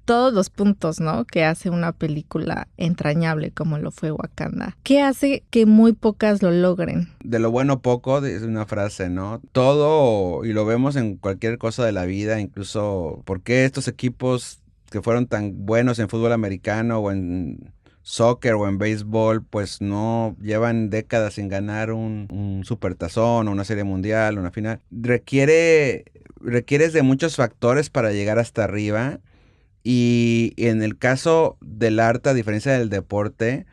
todos los puntos, ¿no? Que hace una película entrañable como lo fue Wakanda. ¿Qué hace que muy pocas lo logren? De lo bueno poco, es una frase, ¿no? Todo, y lo vemos en cualquier cosa de la vida, incluso por qué estos equipos que fueron tan buenos en fútbol americano o en soccer o en béisbol, pues no llevan décadas sin ganar un supertazón o una serie mundial o una final. Requieres de muchos factores para llegar hasta arriba. Y en el caso del arte, a diferencia del deporte,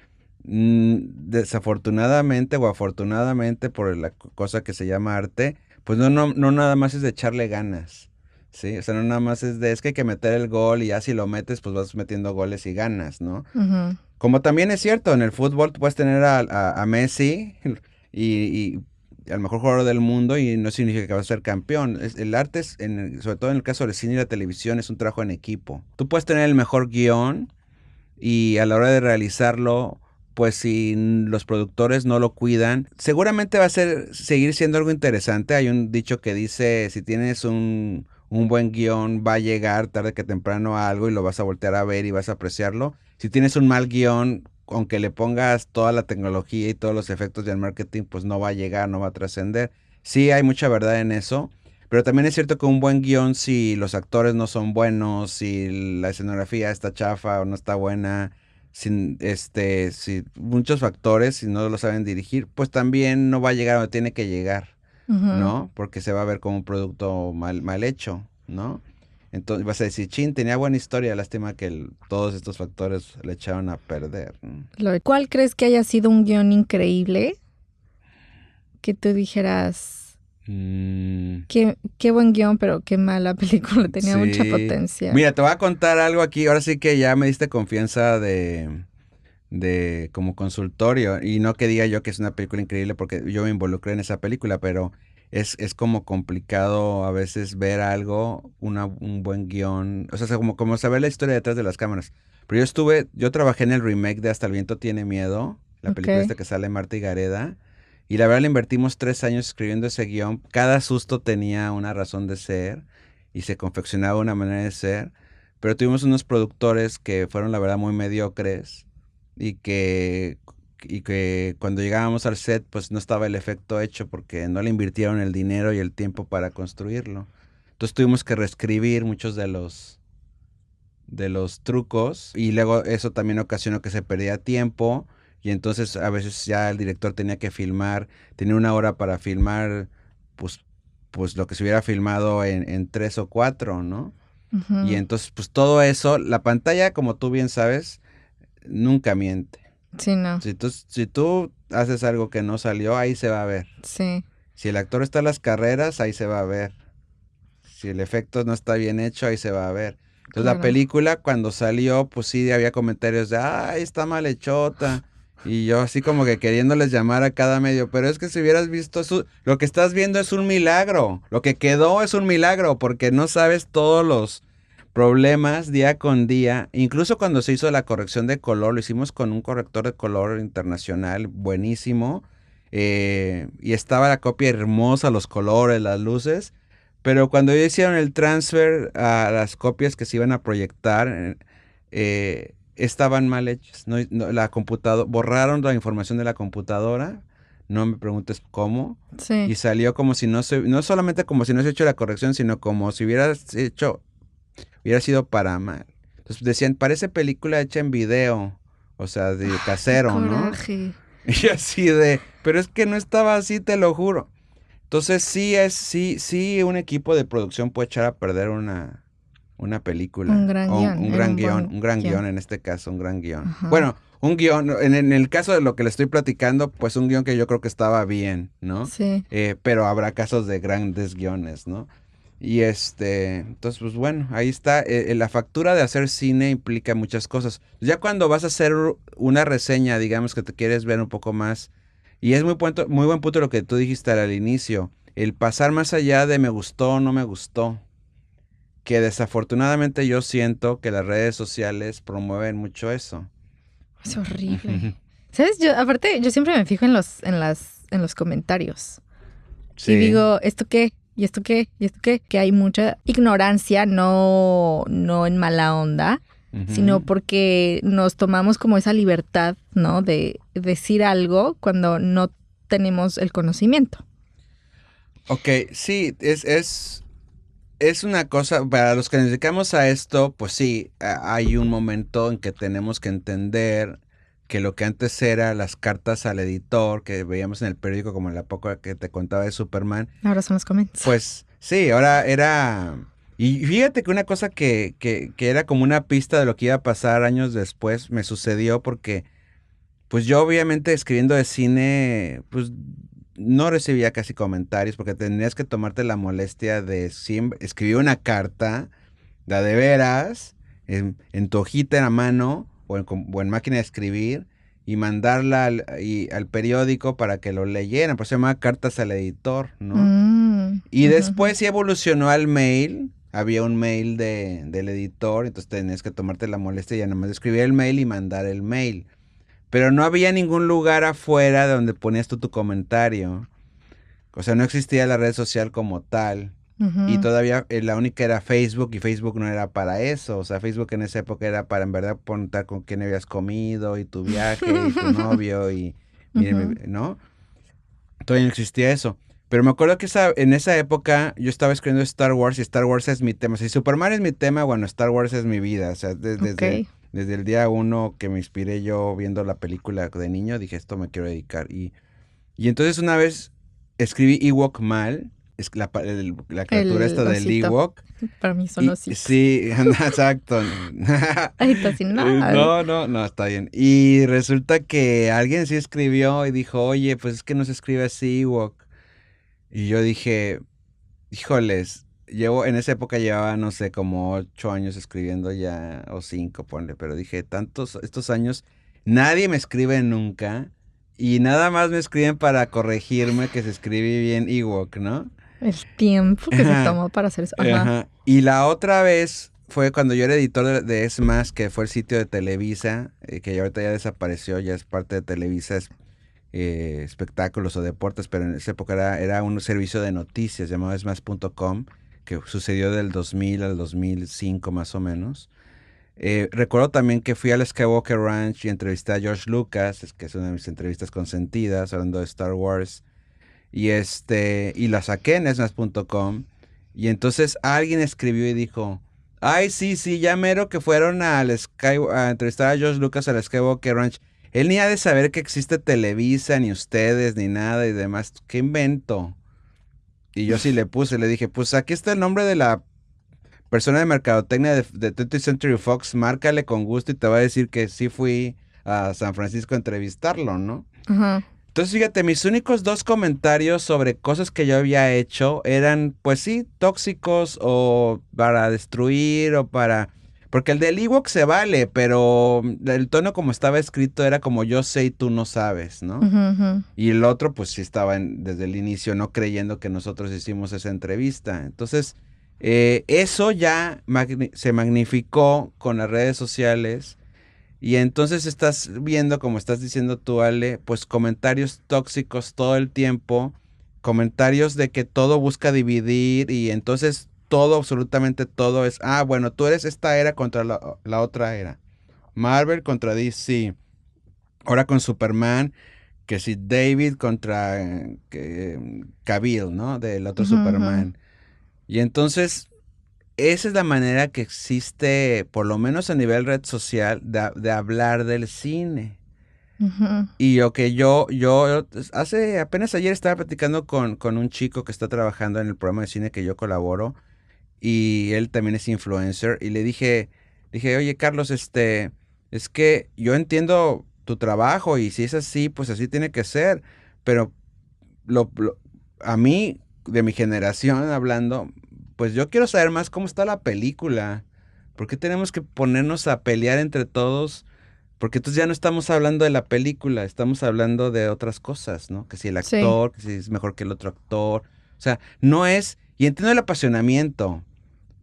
desafortunadamente o afortunadamente por la cosa que se llama arte, pues no nada más es de echarle ganas, ¿sí? O sea, no nada más es que hay que meter el gol y ya si lo metes, pues vas metiendo goles y ganas, ¿no? Uh-huh. Como también es cierto, en el fútbol tú puedes tener a Messi y al mejor jugador del mundo y no significa que va a ser campeón. El arte, sobre todo en el caso del cine y la televisión, es un trabajo en equipo. Tú puedes tener el mejor guión y a la hora de realizarlo, pues si los productores no lo cuidan, seguramente va a seguir siendo algo interesante. Hay un dicho que dice, si tienes un buen guión, va a llegar tarde que temprano a algo y lo vas a voltear a ver y vas a apreciarlo. Si tienes un mal guión, aunque le pongas toda la tecnología y todos los efectos del marketing, pues no va a llegar, no va a trascender. Sí, hay mucha verdad en eso, pero también es cierto que un buen guión, si los actores no son buenos, si la escenografía está chafa o no está buena, si muchos factores, si no lo saben dirigir, pues también no va a llegar a donde tiene que llegar, Uh-huh. ¿no? Porque se va a ver como un producto mal hecho, ¿no? Entonces vas a decir, chin, tenía buena historia, lástima que todos estos factores le echaron a perder, ¿no? ¿Cuál crees que haya sido un guión increíble? Que tú dijeras, qué buen guión, pero qué mala película, tenía mucha potencia. Mira, te voy a contar algo aquí, ahora sí que ya me diste confianza de como consultorio, y no que diga yo que es una película increíble porque yo me involucré en esa película, pero es como complicado a veces ver algo, un buen guión, o sea, como saber la historia detrás de las cámaras. Pero yo trabajé en el remake de Hasta el viento tiene miedo, la película esta que sale Marta y Gareda, y la verdad le invertimos 3 años escribiendo ese guión. Cada susto tenía una razón de ser y se confeccionaba una manera de ser, pero tuvimos unos productores que fueron la verdad muy mediocres y que cuando llegábamos al set pues no estaba el efecto hecho porque no le invirtieron el dinero y el tiempo para construirlo. Entonces tuvimos que reescribir muchos de los trucos y luego eso también ocasionó que se perdía tiempo y entonces a veces ya el director tenía que filmar, tenía 1 hora para filmar pues lo que se hubiera filmado en 3 o 4, ¿no? Uh-huh. Y entonces pues todo eso, la pantalla como tú bien sabes, nunca miente. Sí, no. Si tú haces algo que no salió, ahí se va a ver. Sí. Si el actor está en las carreras, ahí se va a ver. Si el efecto no está bien hecho, ahí se va a ver. Entonces la película cuando salió, pues sí había comentarios de, ay, está mal hechota. Y yo así como que queriéndoles llamar a cada medio, pero es que si hubieras visto, lo que estás viendo es un milagro. Lo que quedó es un milagro, porque no sabes todos los problemas día con día. Incluso cuando se hizo la corrección de color, lo hicimos con un corrector de color internacional buenísimo. Y estaba la copia hermosa, los colores, las luces. Pero cuando hicieron el transfer a las copias que se iban a proyectar, estaban mal hechas. Borraron la información de la computadora. No me preguntes cómo. Sí. Y salió como si no solamente como si no se hecho la corrección, sino como si hubiera sido para mal. Entonces decían, parece película hecha en video, o sea, de casero, ¿no? Y así pero es que no estaba así, te lo juro. Entonces sí, un equipo de producción puede echar a perder una película. Un gran guión. Un gran guión en este caso, un gran guión. Ajá. Bueno, un guión, en el caso de lo que le estoy platicando, pues un guión que yo creo que estaba bien, ¿no? Sí. Pero habrá casos de grandes guiones, ¿no? Y entonces, pues bueno, ahí está. La factura de hacer cine implica muchas cosas. Ya cuando vas a hacer una reseña, digamos que te quieres ver un poco más, y es muy buen punto lo que tú dijiste al inicio, el pasar más allá de me gustó o no me gustó, que desafortunadamente yo siento que las redes sociales promueven mucho eso. Es horrible. ¿Sabes? Yo siempre me fijo en los comentarios. Sí. Y digo, ¿esto qué? ¿y esto qué? ¿Y esto qué? Que hay mucha ignorancia, no en mala onda, sino porque nos tomamos como esa libertad, ¿no? De decir algo cuando no tenemos el conocimiento. Ok, sí, es una cosa, para los que nos dedicamos a esto, pues sí, hay un momento en que tenemos que entender que lo que antes era las cartas al editor, que veíamos en el periódico como en la época que te contaba de Superman. Ahora son los comments. Pues sí, ahora era... Y fíjate que una cosa que era como una pista de lo que iba a pasar años después me sucedió porque pues yo obviamente escribiendo de cine, pues no recibía casi comentarios porque tenías que tomarte la molestia de escribir una carta, de veras, en tu hojita en la mano o en máquina de escribir y mandarla al periódico para que lo leyeran. Por eso se llama cartas al editor, ¿no? Y después sí evolucionó al mail. Había un mail del editor, entonces tenías que tomarte la molestia ya nada más de escribir el mail y mandar el mail. Pero no había ningún lugar afuera donde ponías tú tu comentario. O sea, no existía la red social como tal. Y todavía la única era Facebook y Facebook no era para eso. O sea, Facebook en esa época era para en verdad contar con quién habías comido y tu viaje y tu novio y ¿no? Todavía no existía eso. Pero me acuerdo que en esa época yo estaba escribiendo Star Wars y Star Wars es mi tema. Si Superman es mi tema, bueno, Star Wars es mi vida. O sea, desde el día 1 que me inspiré yo viendo la película de niño, dije, esto me quiero dedicar. Y entonces una vez escribí Ewok mal, es la criatura esta del Ewok. Para mí son ositos. Sí, exacto. Ahí está sin nada. No, está bien. Y resulta que alguien sí escribió y dijo, oye, pues es que no se escribe así Ewok. Y yo dije, híjoles, en esa época llevaba, no sé, como 8 años escribiendo ya, o 5, ponle, pero dije, estos años, nadie me escribe nunca, y nada más me escriben para corregirme que se escribe bien Ewok, ¿no? El tiempo que se tomó para hacer eso. Ajá. Y la otra vez fue cuando yo era editor de Es Más, que fue el sitio de Televisa, que ahorita ya desapareció, ya es parte de Televisa, espectáculos o deportes, pero en esa época era un servicio de noticias llamado esmas.com que sucedió del 2000 al 2005 más o menos. Recuerdo también que fui al Skywalker Ranch y entrevisté a George Lucas, que es una de mis entrevistas consentidas, hablando de Star Wars, y la saqué en esmas.com, y entonces alguien escribió y dijo, ay, sí, ya mero que fueron a entrevistar a George Lucas al Skywalker Ranch. Él ni ha de saber que existe Televisa, ni ustedes, ni nada y demás. ¿Qué invento? Y yo sí le dije, pues aquí está el nombre de la persona de mercadotecnia de 20th Century Fox, márcale con gusto y te va a decir que sí fui a San Francisco a entrevistarlo, ¿no? Ajá. Entonces, fíjate, mis únicos 2 comentarios sobre cosas que yo había hecho eran, pues sí, tóxicos o para destruir o para... Porque el del Ewok se vale, pero el tono como estaba escrito era como yo sé y tú no sabes, ¿no? Y el otro pues sí estaba desde el inicio no creyendo que nosotros hicimos esa entrevista. Entonces, eso ya se magnificó con las redes sociales y entonces estás viendo, como estás diciendo tú, Ale, pues comentarios tóxicos todo el tiempo, comentarios de que todo busca dividir y entonces... todo, absolutamente todo es, bueno, tú eres esta era contra la otra era. Marvel contra DC. Ahora con Superman, que si David contra Cavill, ¿no? Del otro Superman. Y entonces, esa es la manera que existe, por lo menos a nivel red social, de hablar del cine. Y yo apenas ayer estaba platicando con un chico que está trabajando en el programa de cine que yo colaboro. Y él también es influencer, y le dije, oye Carlos, es que yo entiendo tu trabajo, y si es así, pues así tiene que ser, pero a mí, de mi generación hablando, pues yo quiero saber más cómo está la película, ¿por qué tenemos que ponernos a pelear entre todos? Porque entonces ya no estamos hablando de la película, estamos hablando de otras cosas, ¿no? Que si el actor, que si es mejor que el otro actor, o sea, no es, y entiendo el apasionamiento,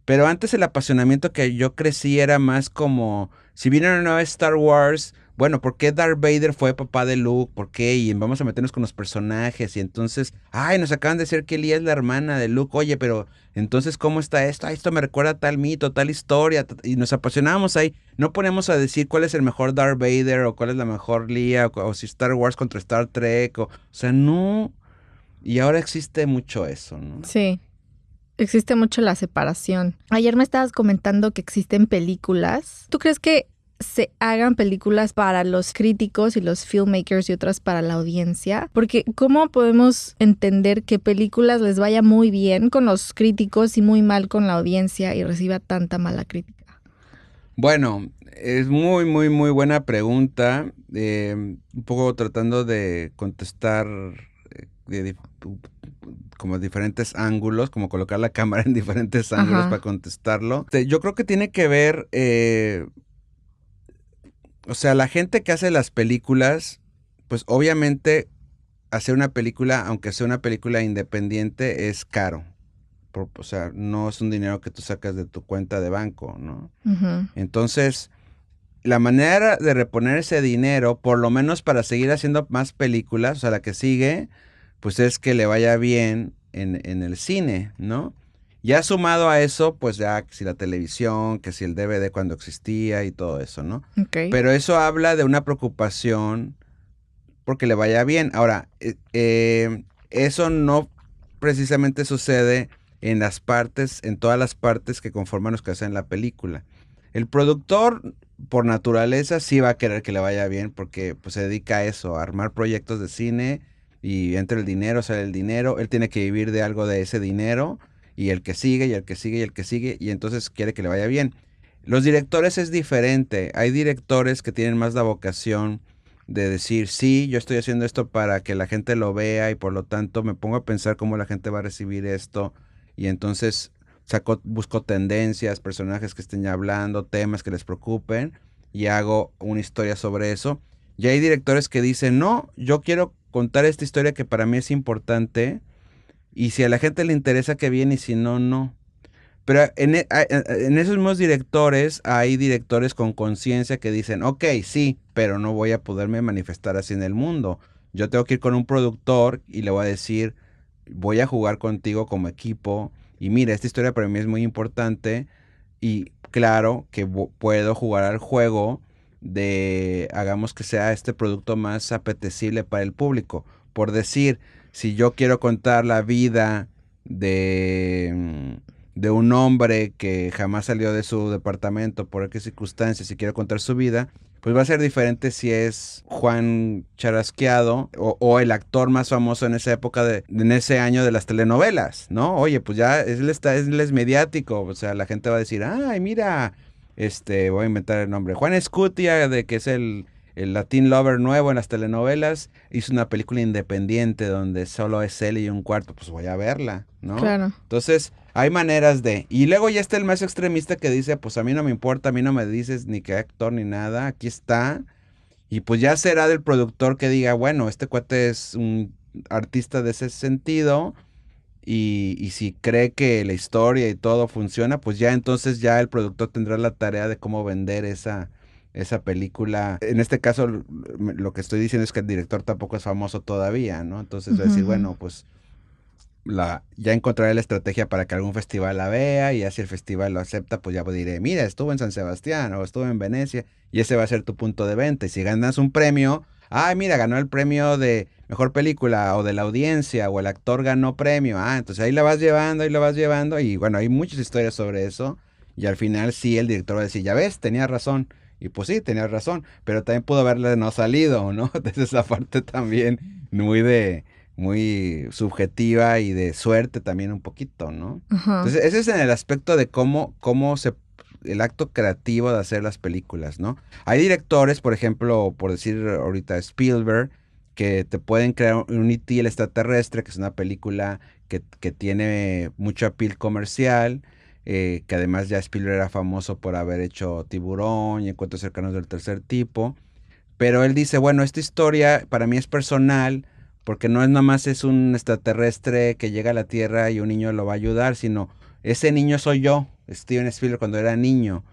pero antes el apasionamiento que yo crecí era más como, si viene una nueva Star Wars, bueno, ¿por qué Darth Vader fue papá de Luke? ¿Por qué? Y vamos a meternos con los personajes y entonces, ay, nos acaban de decir que Leia es la hermana de Luke, oye, pero entonces, ¿cómo está esto? Ay, esto me recuerda a tal mito, tal historia, y nos apasionamos ahí. No ponemos a decir cuál es el mejor Darth Vader o cuál es la mejor Leia o si Star Wars contra Star Trek, o sea, no. Y ahora existe mucho eso, ¿no? Sí. Existe mucho la separación. Ayer me estabas comentando que existen películas. ¿Tú crees que se hagan películas para los críticos y los filmmakers y otras para la audiencia? Porque ¿cómo podemos entender que películas les vaya muy bien con los críticos y muy mal con la audiencia y reciba tanta mala crítica? Bueno, es muy, muy, muy buena pregunta. Un poco tratando de contestar como diferentes ángulos, como colocar la cámara en diferentes ángulos para contestarlo. Yo creo que tiene que ver, o sea, la gente que hace las películas, pues obviamente hacer una película, aunque sea una película independiente, es caro. O sea, no es un dinero que tú sacas de tu cuenta de banco, ¿no? Uh-huh. Entonces, la manera de reponer ese dinero, por lo menos para seguir haciendo más películas, o sea, la que sigue, pues es que le vaya bien en el cine, ¿no? Ya sumado a eso, pues ya que si la televisión, que si el DVD cuando existía y todo eso, ¿no? Okay. Pero eso habla de una preocupación porque le vaya bien. Ahora, eso no precisamente sucede en todas las partes que conforman los que hacen la película. El productor, por naturaleza, sí va a querer que le vaya bien porque pues, se dedica a eso, a armar proyectos de cine y entra el dinero, sale el dinero, él tiene que vivir de algo de ese dinero y el que sigue y el que sigue y el que sigue y entonces quiere que le vaya bien. Los directores es diferente, hay directores que tienen más la vocación de decir, sí, yo estoy haciendo esto para que la gente lo vea y por lo tanto me pongo a pensar cómo la gente va a recibir esto y entonces busco tendencias, personajes que estén ya hablando, temas que les preocupen y hago una historia sobre eso. Y hay directores que dicen, no, yo quiero contar esta historia que para mí es importante y si a la gente le interesa que bien y si no, no. Pero en esos mismos directores hay directores con conciencia que dicen, ok, sí, pero no voy a poderme manifestar así en el mundo. Yo tengo que ir con un productor y le voy a decir, voy a jugar contigo como equipo y mira, esta historia para mí es muy importante y claro que puedo jugar al juego de hagamos que sea este producto más apetecible para el público. Por decir, si yo quiero contar la vida de un hombre que jamás salió de su departamento por qué circunstancias y quiero contar su vida, pues va a ser diferente si es Juan Charasqueado o el actor más famoso en esa época, en ese año de las telenovelas, ¿no? Oye, pues ya él es mediático, o sea, la gente va a decir, ay, mira, voy a inventar el nombre, Juan Escutia, que es el Latin Lover nuevo en las telenovelas, hizo una película independiente donde solo es él y un cuarto, pues voy a verla, ¿no? Claro. Entonces, hay maneras de... Y luego ya está el más extremista que dice, pues a mí no me importa, a mí no me dices ni qué actor ni nada, aquí está. Y pues ya será del productor que diga, bueno, este cuate es un artista de ese sentido y si cree que la historia y todo funciona, pues ya entonces ya el productor tendrá la tarea de cómo vender esa película. En este caso, lo que estoy diciendo es que el director tampoco es famoso todavía, ¿no? Entonces va a decir, bueno, pues ya encontraré la estrategia para que algún festival la vea y ya si el festival lo acepta, pues ya diré, mira, estuvo en San Sebastián o estuvo en Venecia y ese va a ser tu punto de venta. Y si ganas un premio, ay, mira, ganó el premio de mejor película o de la audiencia o el actor ganó premio. Ah, entonces ahí la vas llevando y bueno, hay muchas historias sobre eso y al final sí el director va a decir, ya ves, tenía razón. Y pues sí, tenía razón, pero también pudo haberle no salido, ¿no? Entonces esa parte también muy subjetiva y de suerte también un poquito, ¿no? Uh-huh. Entonces, ese es en el aspecto de cómo el acto creativo de hacer las películas, ¿no? Hay directores, por ejemplo, por decir ahorita Spielberg, que te pueden crear un E.T. el extraterrestre, que es una película que tiene mucho appeal comercial, que además ya Spielberg era famoso por haber hecho Tiburón y Encuentros cercanos del tercer tipo, pero él dice, bueno, esta historia para mí es personal, porque no es nada más es un extraterrestre que llega a la Tierra y un niño lo va a ayudar, sino ese niño soy yo, Steven Spielberg cuando era niño.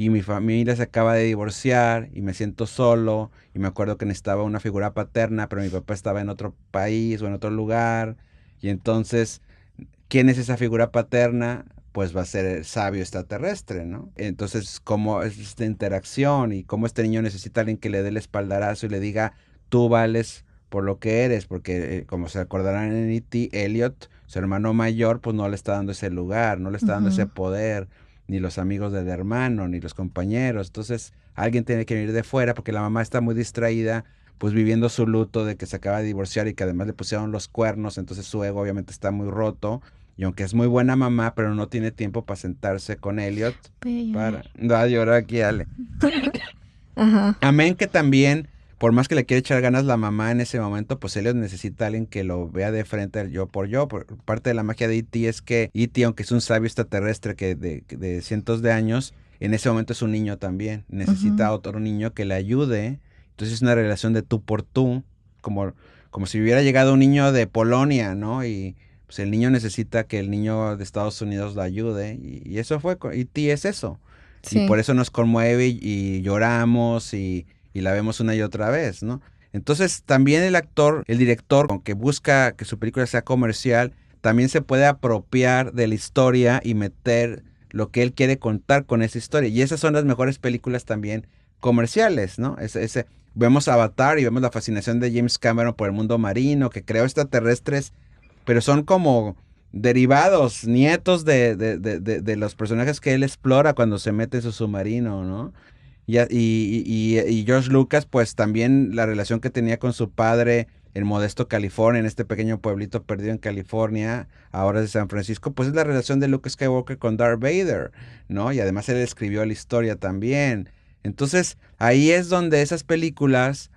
y mi familia se acaba de divorciar y me siento solo y me acuerdo que necesitaba una figura paterna, pero mi papá estaba en otro país o en otro lugar y entonces, ¿quién es esa figura paterna? Pues va a ser el sabio extraterrestre, ¿no? Entonces, cómo es esta interacción y cómo este niño necesita a alguien que le dé el espaldarazo y le diga, tú vales por lo que eres, porque como se acordarán en E.T., Elliot, su hermano mayor, pues no le está dando ese lugar, no le está dando ese poder, ni los amigos del hermano, ni los compañeros. Entonces, alguien tiene que venir de fuera porque la mamá está muy distraída, pues viviendo su luto de que se acaba de divorciar y que además le pusieron los cuernos, entonces su ego obviamente está muy roto. Y aunque es muy buena mamá, pero no tiene tiempo para sentarse con Elliot. Va a llorar aquí, Ale. Ajá. Amén que también, por más que le quiere echar ganas la mamá en ese momento, pues Elliot necesita a alguien que lo vea de frente yo por yo. Parte de la magia de E.T. es que E.T., aunque es un sabio extraterrestre que de cientos de años, en ese momento es un niño también. Necesita a otro niño que le ayude. Entonces es una relación de tú por tú, como si hubiera llegado un niño de Polonia, ¿no? Y pues el niño necesita que el niño de Estados Unidos lo ayude. Y eso fue, E.T. es eso. Sí. Y por eso nos conmueve y lloramos y la vemos una y otra vez, ¿no? Entonces también el actor, el director, aunque busca que su película sea comercial, también se puede apropiar de la historia y meter lo que él quiere contar con esa historia. Y esas son las mejores películas también comerciales, ¿no? Vemos Avatar y vemos la fascinación de James Cameron por el mundo marino, que creó extraterrestres, pero son como derivados, nietos de los personajes que él explora cuando se mete en su submarino, ¿no? Y George Lucas, pues también la relación que tenía con su padre en Modesto, California, en este pequeño pueblito perdido en California, ahora es de San Francisco, pues es la relación de Luke Skywalker con Darth Vader, ¿no? Y además él escribió la historia también. Entonces, ahí es donde esas películas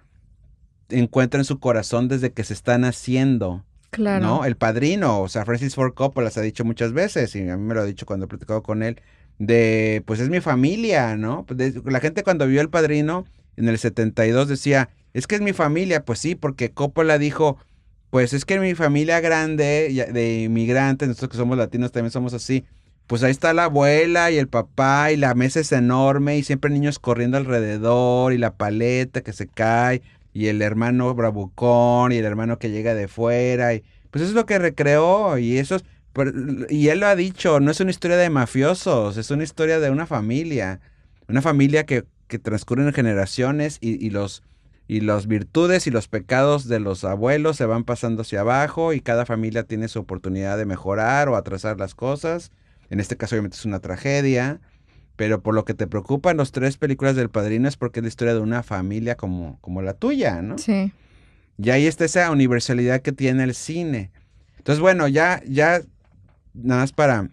encuentran su corazón desde que se están haciendo. Claro. ¿No? El Padrino, o sea, Francis Ford Coppola se ha dicho muchas veces, y a mí me lo ha dicho cuando he platicado con él, pues es mi familia, ¿no? La gente cuando vio El Padrino en el 72 decía, es que es mi familia, pues sí, porque Coppola dijo, pues es que mi familia grande, de inmigrantes, nosotros que somos latinos también somos así, pues ahí está la abuela y el papá y la mesa es enorme y siempre niños corriendo alrededor y la paleta que se cae y el hermano bravucón y el hermano que llega de fuera y pues eso es lo que recreó y y él lo ha dicho, no es una historia de mafiosos, es una historia de una familia que transcurre en generaciones y las virtudes y los pecados de los abuelos se van pasando hacia abajo y cada familia tiene su oportunidad de mejorar o atrasar las cosas. En este caso obviamente es una tragedia, pero por lo que te preocupan las 3 películas del Padrino es porque es la historia de una familia como la tuya, ¿no? Sí. Y ahí está esa universalidad que tiene el cine. Entonces, bueno, ya nada más para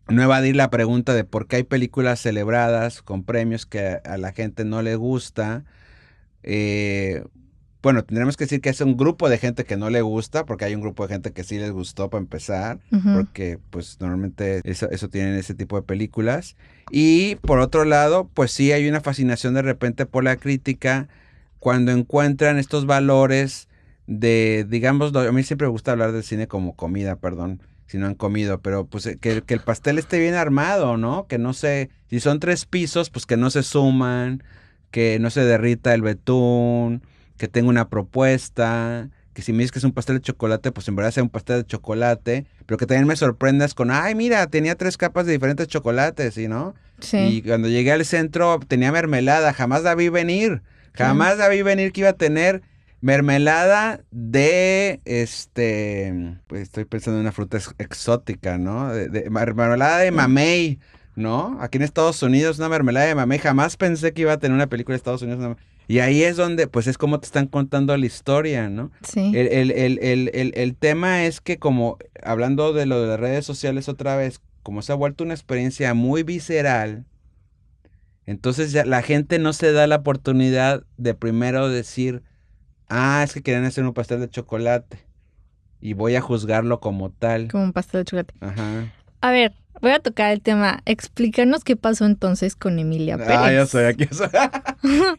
no evadir la pregunta de por qué hay películas celebradas con premios que a la gente no le gusta. Bueno, tendremos que decir que es un grupo de gente que no le gusta, porque hay un grupo de gente que sí les gustó para empezar, porque pues normalmente eso tienen ese tipo de películas. Y por otro lado, pues sí hay una fascinación de repente por la crítica cuando encuentran estos valores digamos, a mí siempre me gusta hablar del cine como comida, perdón, si no han comido, pero pues que el pastel esté bien armado, ¿no? Que no si son 3 pisos, pues que no se suman, que no se derrita el betún, que tenga una propuesta, que si me dices que es un pastel de chocolate, pues en verdad sea un pastel de chocolate, pero que también me sorprendas con, ay, mira, tenía 3 capas de diferentes chocolates, ¿sí, no? Sí. Y cuando llegué al centro tenía mermelada, jamás la vi venir que iba a tener mermelada de, pues estoy pensando en una fruta exótica, ¿no? Mermelada de mamey, ¿no? Aquí en Estados Unidos una mermelada de mamey, jamás pensé que iba a tener una película de Estados Unidos. Y ahí es donde, pues es como te están contando la historia, ¿no? Sí. El tema es que como, hablando de lo de las redes sociales otra vez, como se ha vuelto una experiencia muy visceral, entonces ya la gente no se da la oportunidad de primero decir, es que querían hacer un pastel de chocolate y voy a juzgarlo como tal. Como un pastel de chocolate. Ajá. A ver, voy a tocar el tema. Explícanos qué pasó entonces con Emilia Pérez. Ya sé, aquí soy.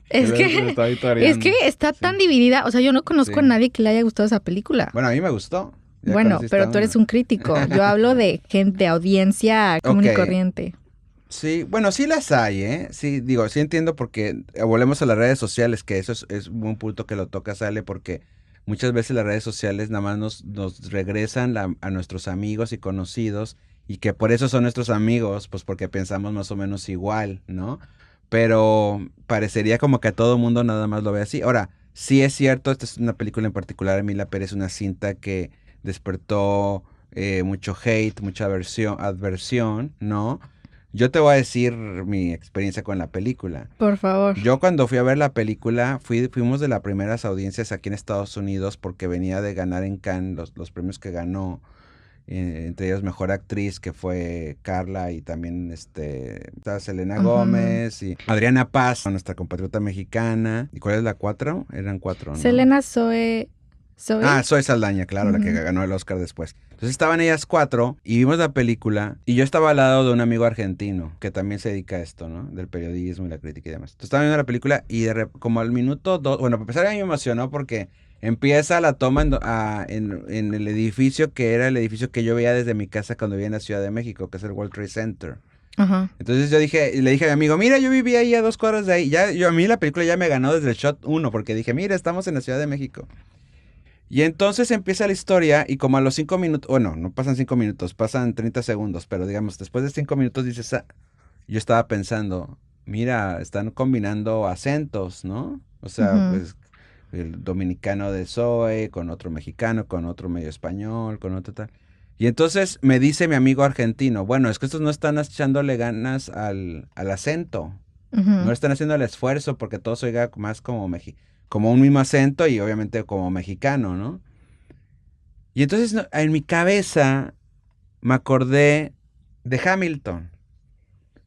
es que está tan dividida. O sea, yo no conozco a nadie que le haya gustado esa película. Bueno, a mí me gustó. Bueno, pero tú eres un crítico. Yo hablo de gente, de audiencia común y corriente. Sí, bueno, sí las hay, ¿eh? Sí, digo, sí entiendo porque volvemos a las redes sociales, que eso es un punto que lo toca, sale, porque muchas veces las redes sociales nada más nos regresan a nuestros amigos y conocidos y que por eso son nuestros amigos, pues porque pensamos más o menos igual, ¿no? Pero parecería como que a todo mundo nada más lo ve así. Ahora, sí es cierto, esta es una película en particular, Emilia Pérez, una cinta que despertó mucho hate, mucha adversión, ¿no? Yo te voy a decir mi experiencia con la película. Por favor. Yo cuando fui a ver la película, fuimos de las primeras audiencias aquí en Estados Unidos porque venía de ganar en Cannes los premios que ganó, entre ellos Mejor Actriz, que fue Carla y también estaba Selena Ujú. Gómez y Adriana Paz, nuestra compatriota mexicana. ¿Y cuál es la cuatro? Eran cuatro, ¿no? Selena Zoe. Ah, ¿Zoe? Zoe Saldaña, claro, la que Ujú. ganó el Oscar después. Entonces estaban ellas cuatro y vimos la película y yo estaba al lado de un amigo argentino que también se dedica a esto, ¿no? Del periodismo y la crítica y demás. Entonces estaba viendo la película y como al minuto dos, bueno, para empezar a mí me emocionó porque empieza la toma en el edificio que era el edificio que yo veía desde mi casa cuando vivía en la Ciudad de México, que es el World Trade Center. Ajá. Entonces le dije a mi amigo, mira, yo vivía ahí a 2 cuadras de ahí. A mí la película ya me ganó desde el shot uno porque dije, mira, estamos en la Ciudad de México. Y entonces empieza la historia y como a los 5 minutos, bueno, no pasan 5 minutos, pasan 30 segundos, pero digamos, después de 5 minutos dices, yo estaba pensando, mira, están combinando acentos, ¿no? O sea, Ujú. pues el dominicano de Zoe con otro mexicano, con otro medio español, con otro tal. Y entonces me dice mi amigo argentino, bueno, es que estos no están echándole ganas al acento, no Ujú. están haciendo el esfuerzo porque todo se oiga más como un mismo acento y obviamente como mexicano, ¿no? Y entonces en mi cabeza me acordé de Hamilton.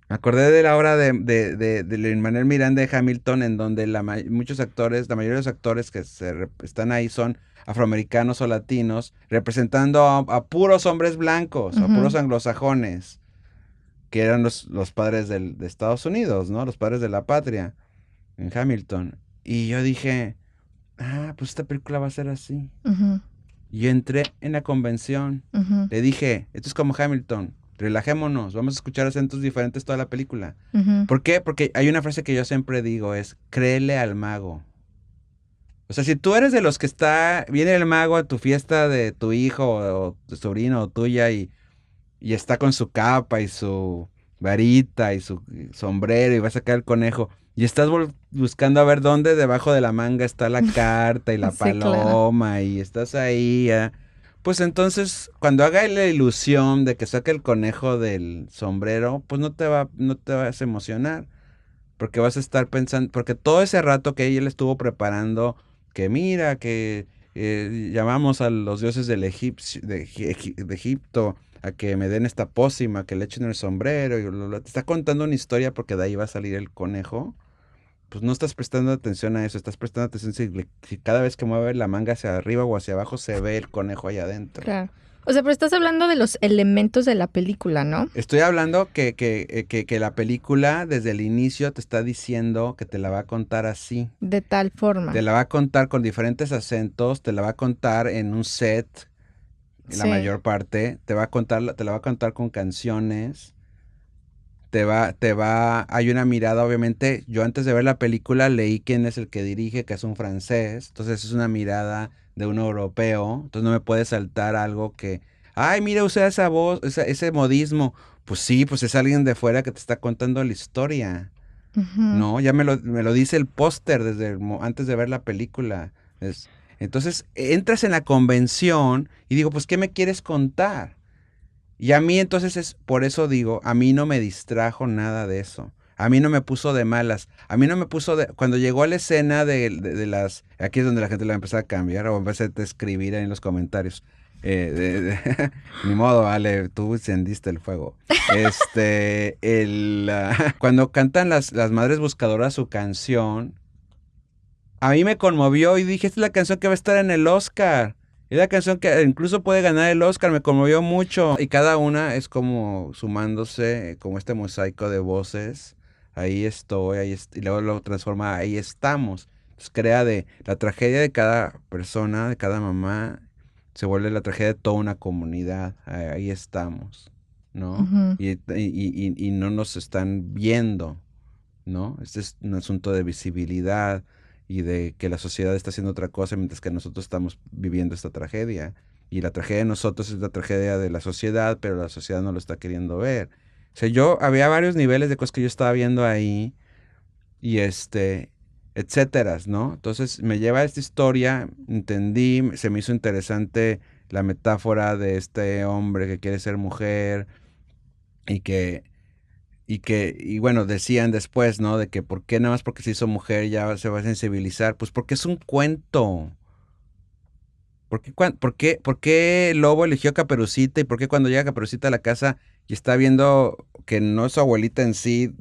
Me acordé de la obra de Lin-Manuel Miranda de Hamilton, en donde muchos actores, la mayoría de los actores que están ahí son afroamericanos o latinos, representando a puros hombres blancos, a puros Ujú. anglosajones, que eran los padres de Estados Unidos, ¿no? Los padres de la patria, en Hamilton. Y yo dije, pues esta película va a ser así. Ujú. Y yo entré en la convención. Ujú. Le dije, esto es como Hamilton, relajémonos, vamos a escuchar acentos diferentes toda la película. Ujú. ¿Por qué? Porque hay una frase que yo siempre digo, es, créele al mago. O sea, si tú eres de los que viene el mago a tu fiesta de tu hijo o tu sobrino o tuya y está con su capa y su varita y su sombrero y va a sacar el conejo y estás buscando a ver dónde debajo de la manga está la carta y la Sí, claro. paloma y estás ahí, pues entonces cuando haga la ilusión de que saque el conejo del sombrero, pues no te vas a emocionar porque vas a estar pensando, porque todo ese rato que él estuvo preparando, que mira, que llamamos a los dioses de Egipto a que me den esta pócima, que le echen el sombrero, y te está contando una historia porque de ahí va a salir el conejo, pues no estás prestando atención a eso, estás prestando atención si cada vez que mueve la manga hacia arriba o hacia abajo se ve el conejo allá adentro. Claro. O sea, pero estás hablando de los elementos de la película, ¿no? Estoy hablando que la película desde el inicio te está diciendo que te la va a contar así. De tal Te forma. la va a contar con diferentes acentos, te la va a contar en un set, en la Sí. mayor parte, te la va a contar con canciones, hay una mirada, obviamente, yo antes de ver la película leí quién es el que dirige, que es un francés, entonces es una mirada de un europeo, entonces no me puede saltar algo ay, mira, usa esa voz, ese modismo, pues sí, pues es alguien de fuera que te está contando la historia. Ujú. No, ya me lo dice el póster antes de ver la película. Entonces entras en la convención y digo, pues, ¿qué me quieres contar? Y a mí entonces por eso digo, a mí no me distrajo nada de eso. A mí no me puso de malas. A mí no me puso cuando llegó a la escena de las... Aquí es donde la gente la empezó a cambiar o empecé a escribir ahí en los comentarios. Ni modo, Ale, tú encendiste el fuego. Cuando cantan las madres buscadoras su canción, a mí me conmovió y dije, esta es la canción que va a estar en el Oscar. Es la canción que incluso puede ganar el Oscar, me conmovió mucho. Y cada una es como sumándose, como este mosaico de voces. Ahí estoy, y luego lo transforma, ahí estamos. Entonces crea de la tragedia de cada persona, de cada mamá, se vuelve la tragedia de toda una comunidad. Ahí estamos. ¿no? Ujú. Y no nos están viendo, ¿no? Este es un asunto de visibilidad y de que la sociedad está haciendo otra cosa mientras que nosotros estamos viviendo esta tragedia. Y la tragedia de nosotros es la tragedia de la sociedad, pero la sociedad no lo está queriendo ver. O sea, había varios niveles de cosas que yo estaba viendo ahí y etcétera, ¿no? Entonces me lleva a esta historia, entendí, se me hizo interesante la metáfora de este hombre que quiere ser mujer y y bueno, decían después, ¿no? De que por qué nada más porque se hizo mujer ya se va a sensibilizar, pues porque es un cuento. ¿Por qué Lobo eligió a Caperucita y por qué cuando llega Caperucita a la casa y está viendo que no es su abuelita en sí,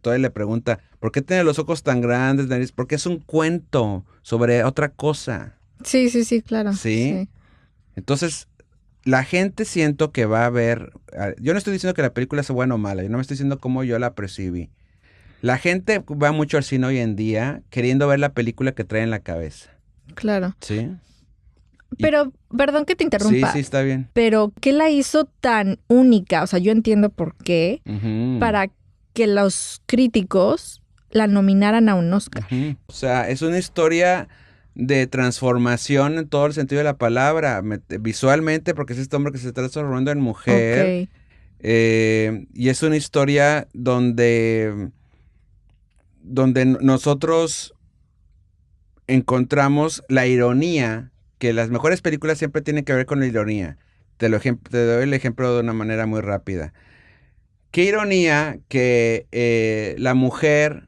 todavía le pregunta, ¿por qué tiene los ojos tan grandes, nariz? Porque es un cuento sobre otra cosa, Sí, sí, sí, claro. ¿sí? Sí. Entonces, la gente siento que va a ver, yo no estoy diciendo que la película sea buena o mala, yo no me estoy diciendo cómo yo la percibí. La gente va mucho al cine hoy en día queriendo ver la película que trae en la cabeza, Claro. ¿sí? Pero, perdón que te interrumpa. Sí, está bien. Pero, ¿qué la hizo tan única? O sea, yo entiendo por qué. Ujú. Para que los críticos la nominaran a un Oscar. Ujú. O sea, es una historia de transformación en todo el sentido de la palabra, visualmente, porque es este hombre que se está transformando en mujer. Ok. Y es una historia donde nosotros encontramos la ironía, que las mejores películas siempre tienen que ver con la ironía. Te doy el ejemplo de una manera muy rápida. Qué ironía que la mujer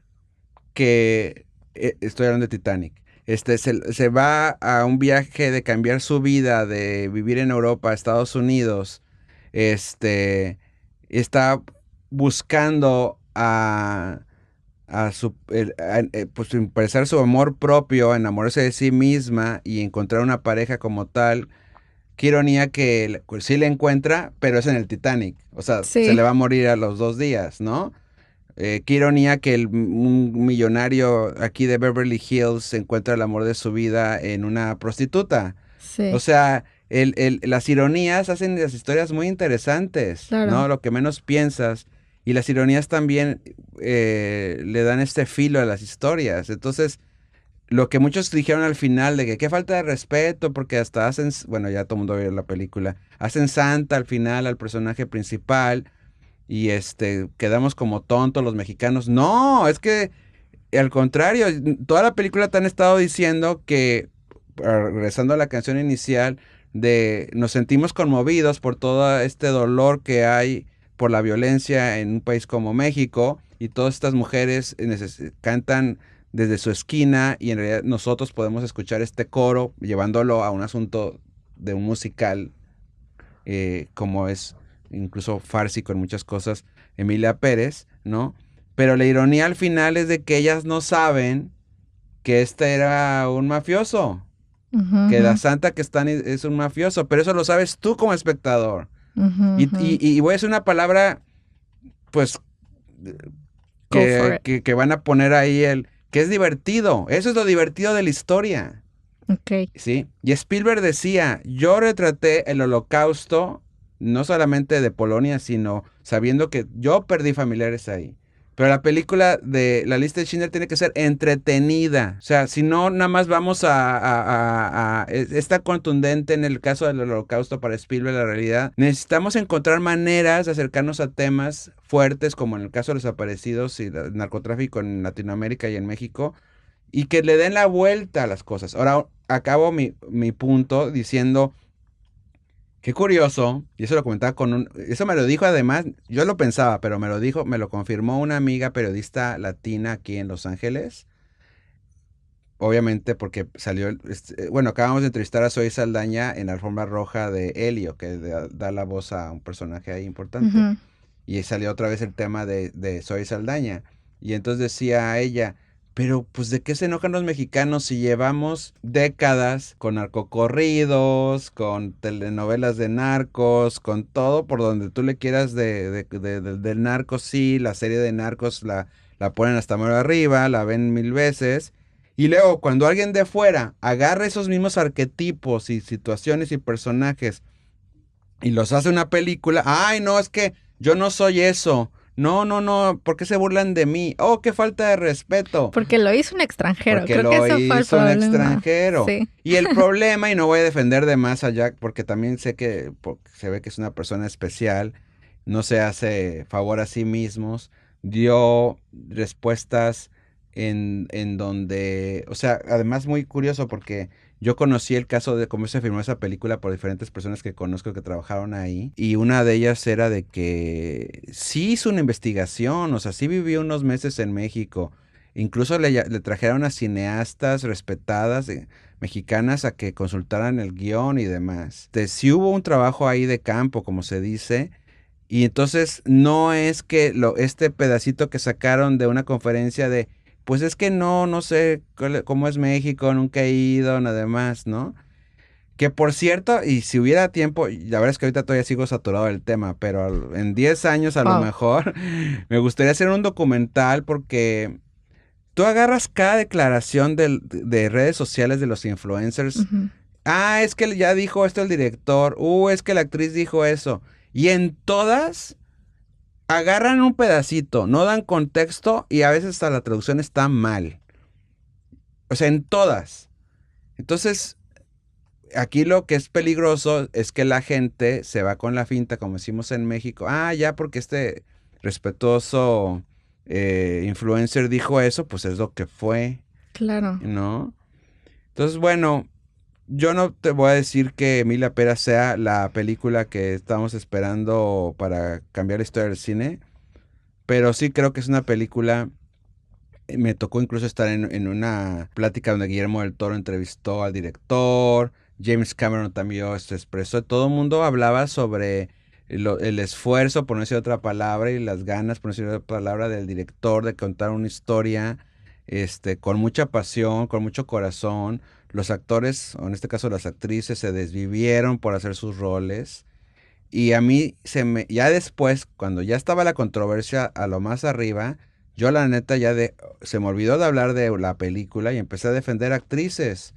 estoy hablando de Titanic, se va a un viaje de cambiar su vida, de vivir en Europa, Estados Unidos, está buscando pues expresar su amor propio, enamorarse de sí misma y encontrar una pareja como tal. Qué ironía que pues, sí le encuentra, pero es en el Titanic. O sea, se le Sí. va a morir a los 2 días, ¿no? Qué ironía que un millonario aquí de Beverly Hills encuentra el amor de su vida en una prostituta. O Sí. sea, las ironías hacen las historias muy interesantes, Claro. ¿no? Lo que menos piensas. Y las ironías también le dan este filo a las historias. Entonces, lo que muchos dijeron al final de que qué falta de respeto, porque hasta bueno, ya todo el mundo vio la película, hacen santa al final al personaje principal y quedamos como tontos los mexicanos. No, es que al contrario, toda la película te han estado diciendo que, regresando a la canción inicial, nos sentimos conmovidos por todo este dolor que hay por la violencia en un país como México y todas estas mujeres cantan desde su esquina y en realidad nosotros podemos escuchar este coro llevándolo a un asunto de un musical como es incluso fársico en muchas cosas, Emilia Pérez, ¿no? Pero la ironía al final es de que ellas no saben que este era un mafioso, Ujú, que la ujú, santa que están es un mafioso, pero eso lo sabes tú como espectador. ujú, ujú. Y voy a decir una palabra, pues, Go for it. que van a poner ahí que es divertido. Eso es lo divertido de la historia. Ok. Sí, y Spielberg decía, yo retraté el Holocausto, no solamente de Polonia, sino sabiendo que yo perdí familiares ahí. Pero la película de La lista de Schindler tiene que ser entretenida. O sea, si no, nada más vamos está contundente en el caso del Holocausto para Spielberg, la realidad. Necesitamos encontrar maneras de acercarnos a temas fuertes, como en el caso de los desaparecidos y el narcotráfico en Latinoamérica y en México, y que le den la vuelta a las cosas. Ahora acabo mi punto diciendo, qué curioso, y eso lo comentaba eso me lo dijo además, yo lo pensaba, pero me lo confirmó una amiga periodista latina aquí en Los Ángeles, obviamente porque salió, bueno, acabamos de entrevistar a Zoe Saldaña en la alfombra roja de Helio, que da la voz a un personaje ahí importante, Ujú. y salió otra vez el tema de Zoe Saldaña, y entonces decía ella, pero pues ¿de qué se enojan los mexicanos si llevamos décadas con narcocorridos, con telenovelas de narcos, con todo por donde tú le quieras del narco? Sí, la serie de narcos la ponen hasta muy arriba, la ven 1000 veces. Y luego cuando alguien de fuera agarra esos mismos arquetipos y situaciones y personajes y los hace una película. Ay, no, es que yo no soy eso. No, no, no, ¿por qué se burlan de mí? Oh, qué falta de respeto. Porque lo hizo un extranjero. Porque Creo que eso fue el hizo un problema. extranjero. Sí. Y el problema, y no voy a defender de más a Jack, porque también sé que porque se ve que es una persona especial, no se hace favor a sí mismos, dio respuestas en donde, o sea, además muy curioso porque yo conocí el caso de cómo se filmó esa película por diferentes personas que conozco que trabajaron ahí, y una de ellas era de que sí hizo una investigación, o sea, sí vivió unos meses en México. Incluso le trajeron a cineastas respetadas mexicanas a que consultaran el guión y demás. Sí hubo un trabajo ahí de campo, como se dice, y entonces no es que este pedacito que sacaron de una conferencia de, pues es que no sé cómo es México, nunca he ido, nada más, ¿no? Que por cierto, y si hubiera tiempo, y la verdad es que ahorita todavía sigo saturado del tema, pero en 10 años a lo Wow. mejor me gustaría hacer un documental porque tú agarras cada declaración de redes sociales de los influencers. Ujú. Ah, es que ya dijo esto el director. Es que la actriz dijo eso. Y en todas agarran un pedacito, no dan contexto y a veces hasta la traducción está mal. O sea, en todas. Entonces, aquí lo que es peligroso es que la gente se va con la finta, como decimos en México. Ah, ya porque este respetuoso influencer dijo eso, pues es lo que fue, Claro. ¿no? Entonces, bueno, yo no te voy a decir que Emilia Pera sea la película que estamos esperando para cambiar la historia del cine, pero sí creo que es una película. Me tocó incluso estar en una plática donde Guillermo del Toro entrevistó al director, James Cameron también se expresó, todo el mundo hablaba sobre el esfuerzo, por no decir otra palabra, y las ganas, por no decir otra palabra, del director de contar una historia con mucha pasión, con mucho corazón. Los actores, o en este caso las actrices, se desvivieron por hacer sus roles. Y a mí ya después, cuando ya estaba la controversia a lo más arriba, yo la neta se me olvidó de hablar de la película y empecé a defender actrices,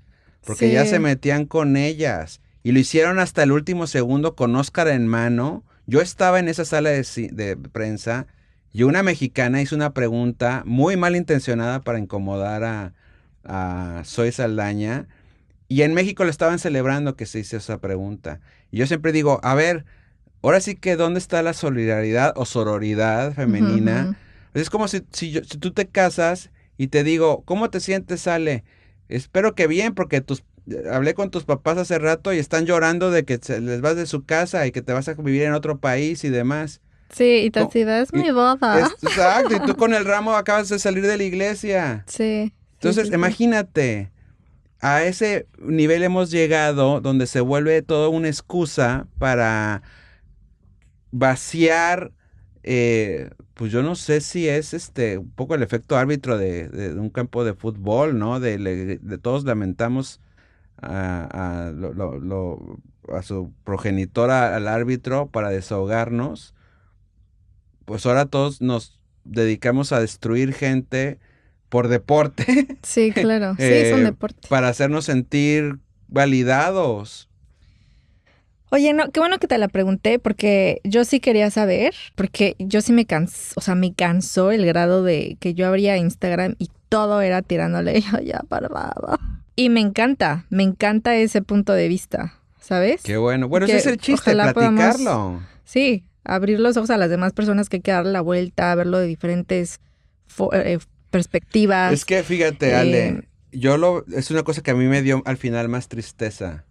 porque ya se Sí. metían con ellas y lo hicieron hasta el último segundo con Oscar en mano. Yo estaba en esa sala de prensa y una mexicana hizo una pregunta muy malintencionada para incomodar a Zoe Saldaña, y en México lo estaban celebrando que se hizo esa pregunta. Y yo siempre digo, a ver, ahora sí que ¿dónde está la solidaridad o sororidad Ujú, femenina? ujú. Es como si tú te casas y te digo, ¿cómo te sientes, Ale? Espero que bien, porque hablé con tus papás hace rato y están llorando de que les vas de su casa y que te vas a vivir en otro país y demás. Sí, y te Co- es y- mi boda. Exacto, y tú con el ramo acabas de salir de la iglesia. Sí, sí, Entonces, sí, sí. imagínate, a ese nivel hemos llegado donde se vuelve todo una excusa para vaciar, pues yo no sé si es un poco el efecto árbitro de un campo de fútbol, ¿no? De todos lamentamos a su progenitora, al árbitro, para desahogarnos. Pues ahora todos nos dedicamos a destruir gente por deporte, Sí, claro. Sí, es un deporte. para hacernos sentir validados. Oye, no, qué bueno que te la pregunté porque yo sí quería saber, porque yo sí me cansó, o sea, me cansó el grado de que yo abría Instagram y todo era tirándole yo ya barbado. Y me encanta ese punto de vista, ¿sabes? Qué bueno. Bueno, ese Que es el chiste, ojalá platicarlo. Sí, abrir los ojos a las demás personas que hay que darle la vuelta, verlo de diferentes perspectivas. Es que fíjate, Ale, es una cosa que a mí me dio al final más tristeza.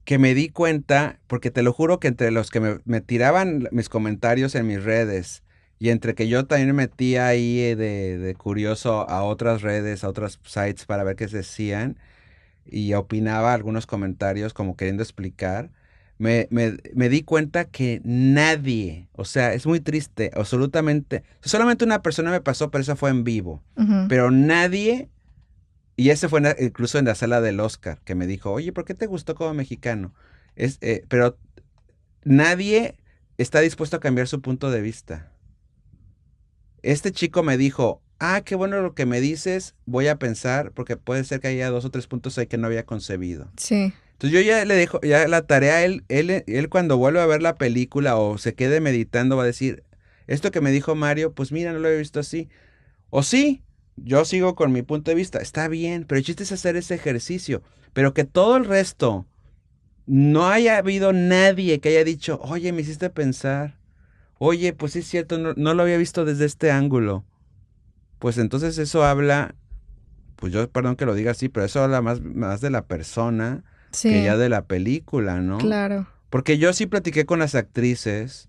Que me di cuenta, porque te lo juro que entre los que me tiraban mis comentarios en mis redes y entre que yo también me metía ahí de curioso a otras redes, a otros sites para ver qué se decían y opinaba algunos comentarios como queriendo explicar, me di cuenta que nadie, o sea, es muy triste, absolutamente, solamente una persona me pasó, pero esa fue en vivo, Ujú. pero nadie. Y ese fue incluso en la sala del Oscar, que me dijo, oye, ¿por qué te gustó como mexicano? Pero nadie está dispuesto a cambiar su punto de vista. Este chico me dijo, qué bueno lo que me dices, voy a pensar, porque puede ser que haya 2 o 3 puntos ahí que no había concebido. Sí. Entonces yo ya le dejo ya la tarea a él cuando vuelva a ver la película o se quede meditando va a decir, esto que me dijo Mario, pues mira, no lo he visto así. O sí, yo sigo con mi punto de vista, está bien, pero el chiste es hacer ese ejercicio, pero que todo el resto no haya habido nadie que haya dicho, oye, me hiciste pensar, oye, pues sí es cierto, no lo había visto desde este ángulo. Pues entonces eso habla, pues yo perdón que lo diga así, pero eso habla más de la persona que ya Sí, de la película, ¿no? claro. Porque yo sí platiqué con las actrices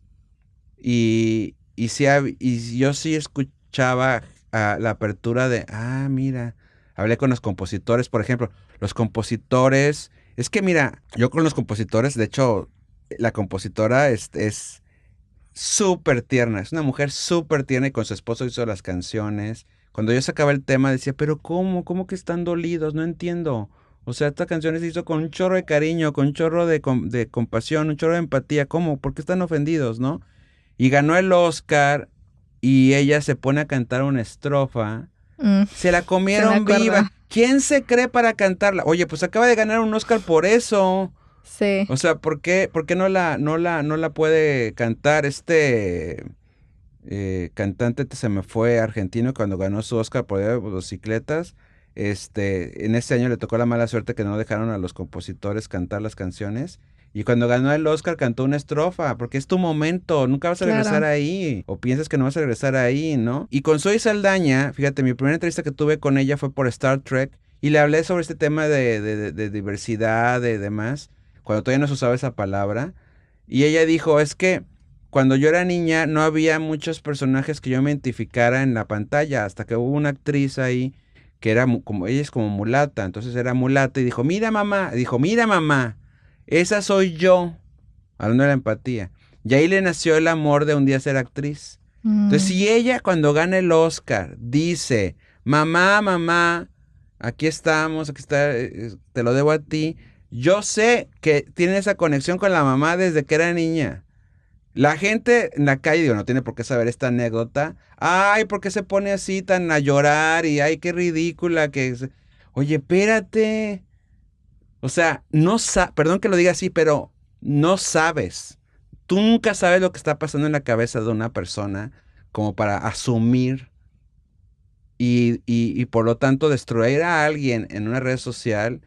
y yo sí escuchaba la apertura de, mira, hablé con los compositores, por ejemplo, los compositores, es que mira, yo con los compositores, de hecho, la compositora es súper tierna, es una mujer súper tierna y con su esposo hizo las canciones. Cuando yo sacaba el tema decía, pero ¿cómo? ¿Cómo que están dolidos? No entiendo. O sea, esta canción se hizo con un chorro de cariño, con un chorro de compasión, un chorro de empatía. ¿Cómo? ¿Por qué están ofendidos, no? Y ganó el Oscar y ella se pone a cantar una estrofa. Mm, Se la se me comieron acuerdo. viva. ¿Quién se cree para cantarla? Oye, pues acaba de ganar un Oscar por eso. Sí, O sea, ¿por qué no la puede cantar este cantante se me fue argentino cuando ganó su Oscar por motocicletas? En ese año le tocó la mala suerte que no dejaron a los compositores cantar las canciones. Y cuando ganó el Oscar cantó una estrofa, porque es tu momento, nunca vas a regresar claro. ahí, o piensas que no vas a regresar ahí, ¿no? Y con Zoe Saldaña, fíjate, mi primera entrevista que tuve con ella fue por Star Trek, y le hablé sobre este tema de diversidad, de demás, cuando todavía no se usaba esa palabra, y ella dijo, es que cuando yo era niña no había muchos personajes que yo me identificara en la pantalla, hasta que hubo una actriz ahí que era como, ella es como mulata, entonces era mulata y dijo, mira mamá, esa soy yo, hablando de la empatía. Y ahí le nació el amor de un día ser actriz. Entonces, Mm, si ella cuando gana el Oscar dice, mamá, aquí estamos, aquí está, te lo debo a ti, yo sé que tiene esa conexión con la mamá desde que era niña. La gente en la calle, digo, no tiene por qué saber esta anécdota. Ay, ¿por qué se pone así tan a llorar? Y ay, qué ridícula que es. Oye, espérate. O sea, perdón que lo diga así, pero no sabes. Tú nunca sabes lo que está pasando en la cabeza de una persona como para asumir y por lo tanto destruir a alguien en una red social,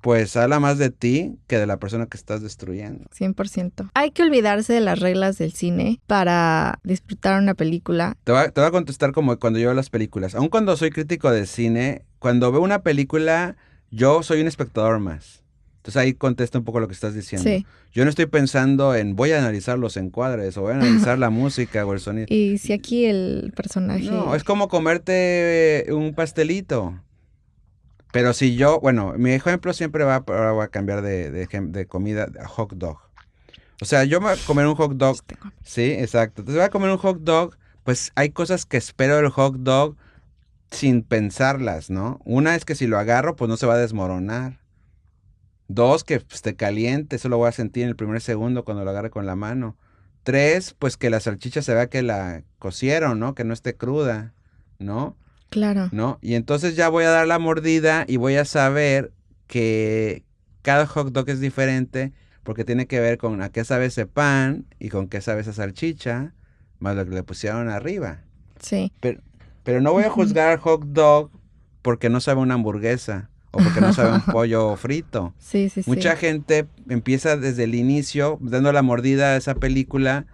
pues habla más de ti que de la persona que estás destruyendo. 100%. Hay que olvidarse de las reglas del cine para disfrutar una película. Te voy a contestar como cuando yo veo las películas. Aun cuando soy crítico de cine, cuando veo una película, yo soy un espectador más. Entonces ahí contesta un poco lo que estás diciendo. Sí. Yo no estoy pensando en voy a analizar los encuadres o voy a analizar la música o el sonido. Y si aquí el No, es personaje... como comerte un pastelito. Pero si bueno, mi ejemplo siempre ahora voy a cambiar de comida a hot dog. O sea, yo me voy a comer un hot dog. Sí, exacto. Entonces voy a comer un hot dog, pues hay cosas que espero del hot dog sin pensarlas, ¿no? Una es que si lo agarro, pues no se va a desmoronar. Dos, que pues, esté caliente, eso lo voy a sentir en el primer segundo cuando lo agarre con la mano. Tres, pues que la salchicha se vea que la cocieron, ¿no? Que no esté cruda, ¿no? Claro. ¿No? Y entonces ya voy a dar la mordida y voy a saber que cada hot dog es diferente porque tiene que ver con a qué sabe ese pan y con qué sabe esa salchicha, más lo que le pusieron arriba. Sí. Pero, pero no voy a Ujú. juzgar al hot dog porque no sabe una hamburguesa o porque no sabe un pollo frito. Sí, sí, Mucha sí. gente empieza desde el inicio dando la mordida a esa película,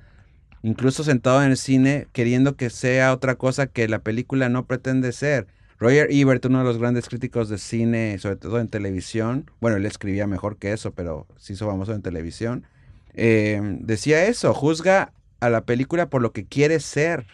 incluso sentado en el cine, queriendo que sea otra cosa que la película no pretende ser. Roger Ebert, uno de los grandes críticos de cine, sobre todo en televisión, bueno, él escribía mejor que eso, pero se hizo famoso en televisión, decía eso, juzga a la película por lo que quiere ser.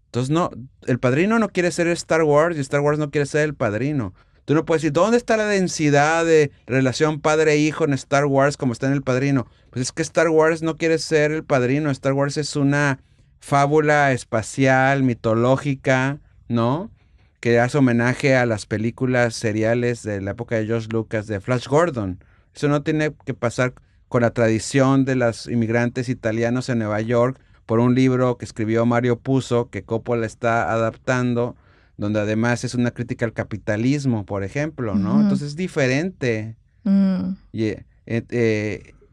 Entonces, no, el Padrino no quiere ser Star Wars y Star Wars no quiere ser el Padrino. Tú no puedes decir, ¿dónde está la densidad de relación padre-hijo en Star Wars como está en el Padrino? Pues es que Star Wars no quiere ser el Padrino. Star Wars es una fábula espacial, mitológica, ¿no? Que hace homenaje a las películas seriales de la época de George Lucas, de Flash Gordon. Eso no tiene que pasar con la tradición de los inmigrantes italianos en Nueva York por un libro que escribió Mario Puzo, que Coppola está adaptando, donde además es una crítica al capitalismo, por ejemplo, ¿no? Ujú. Entonces es diferente. Y,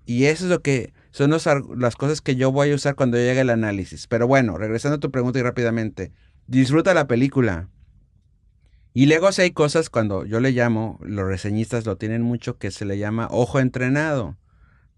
y eso es lo que son las cosas que yo voy a usar cuando llegue el análisis. Pero bueno, regresando a tu pregunta y rápidamente, disfruta la película. Y luego si hay cosas cuando yo le llamo, los reseñistas lo tienen mucho, que se le llama ojo entrenado.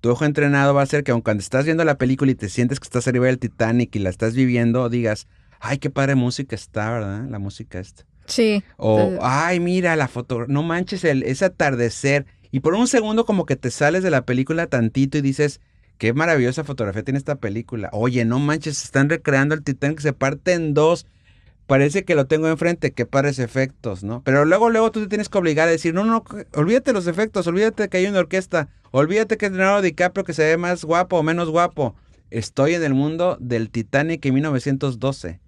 Tu ojo entrenado va a ser que aun cuando estás viendo la película y te sientes que estás arriba del Titanic y la estás viviendo, digas, ay, qué padre música está, ¿verdad? La música está. Sí. O, ay, mira la foto, no manches ese atardecer. Y por un segundo como que te sales de la película tantito y dices, qué maravillosa fotografía tiene esta película. Oye, no manches, están recreando el Titanic que se parte en dos. Parece que lo tengo enfrente, qué padres efectos, ¿no? Pero luego tú te tienes que obligar a decir, no, olvídate los efectos, olvídate que hay una orquesta, olvídate que es Leonardo DiCaprio que se ve más guapo o menos guapo. Estoy en el mundo del Titanic en 1912.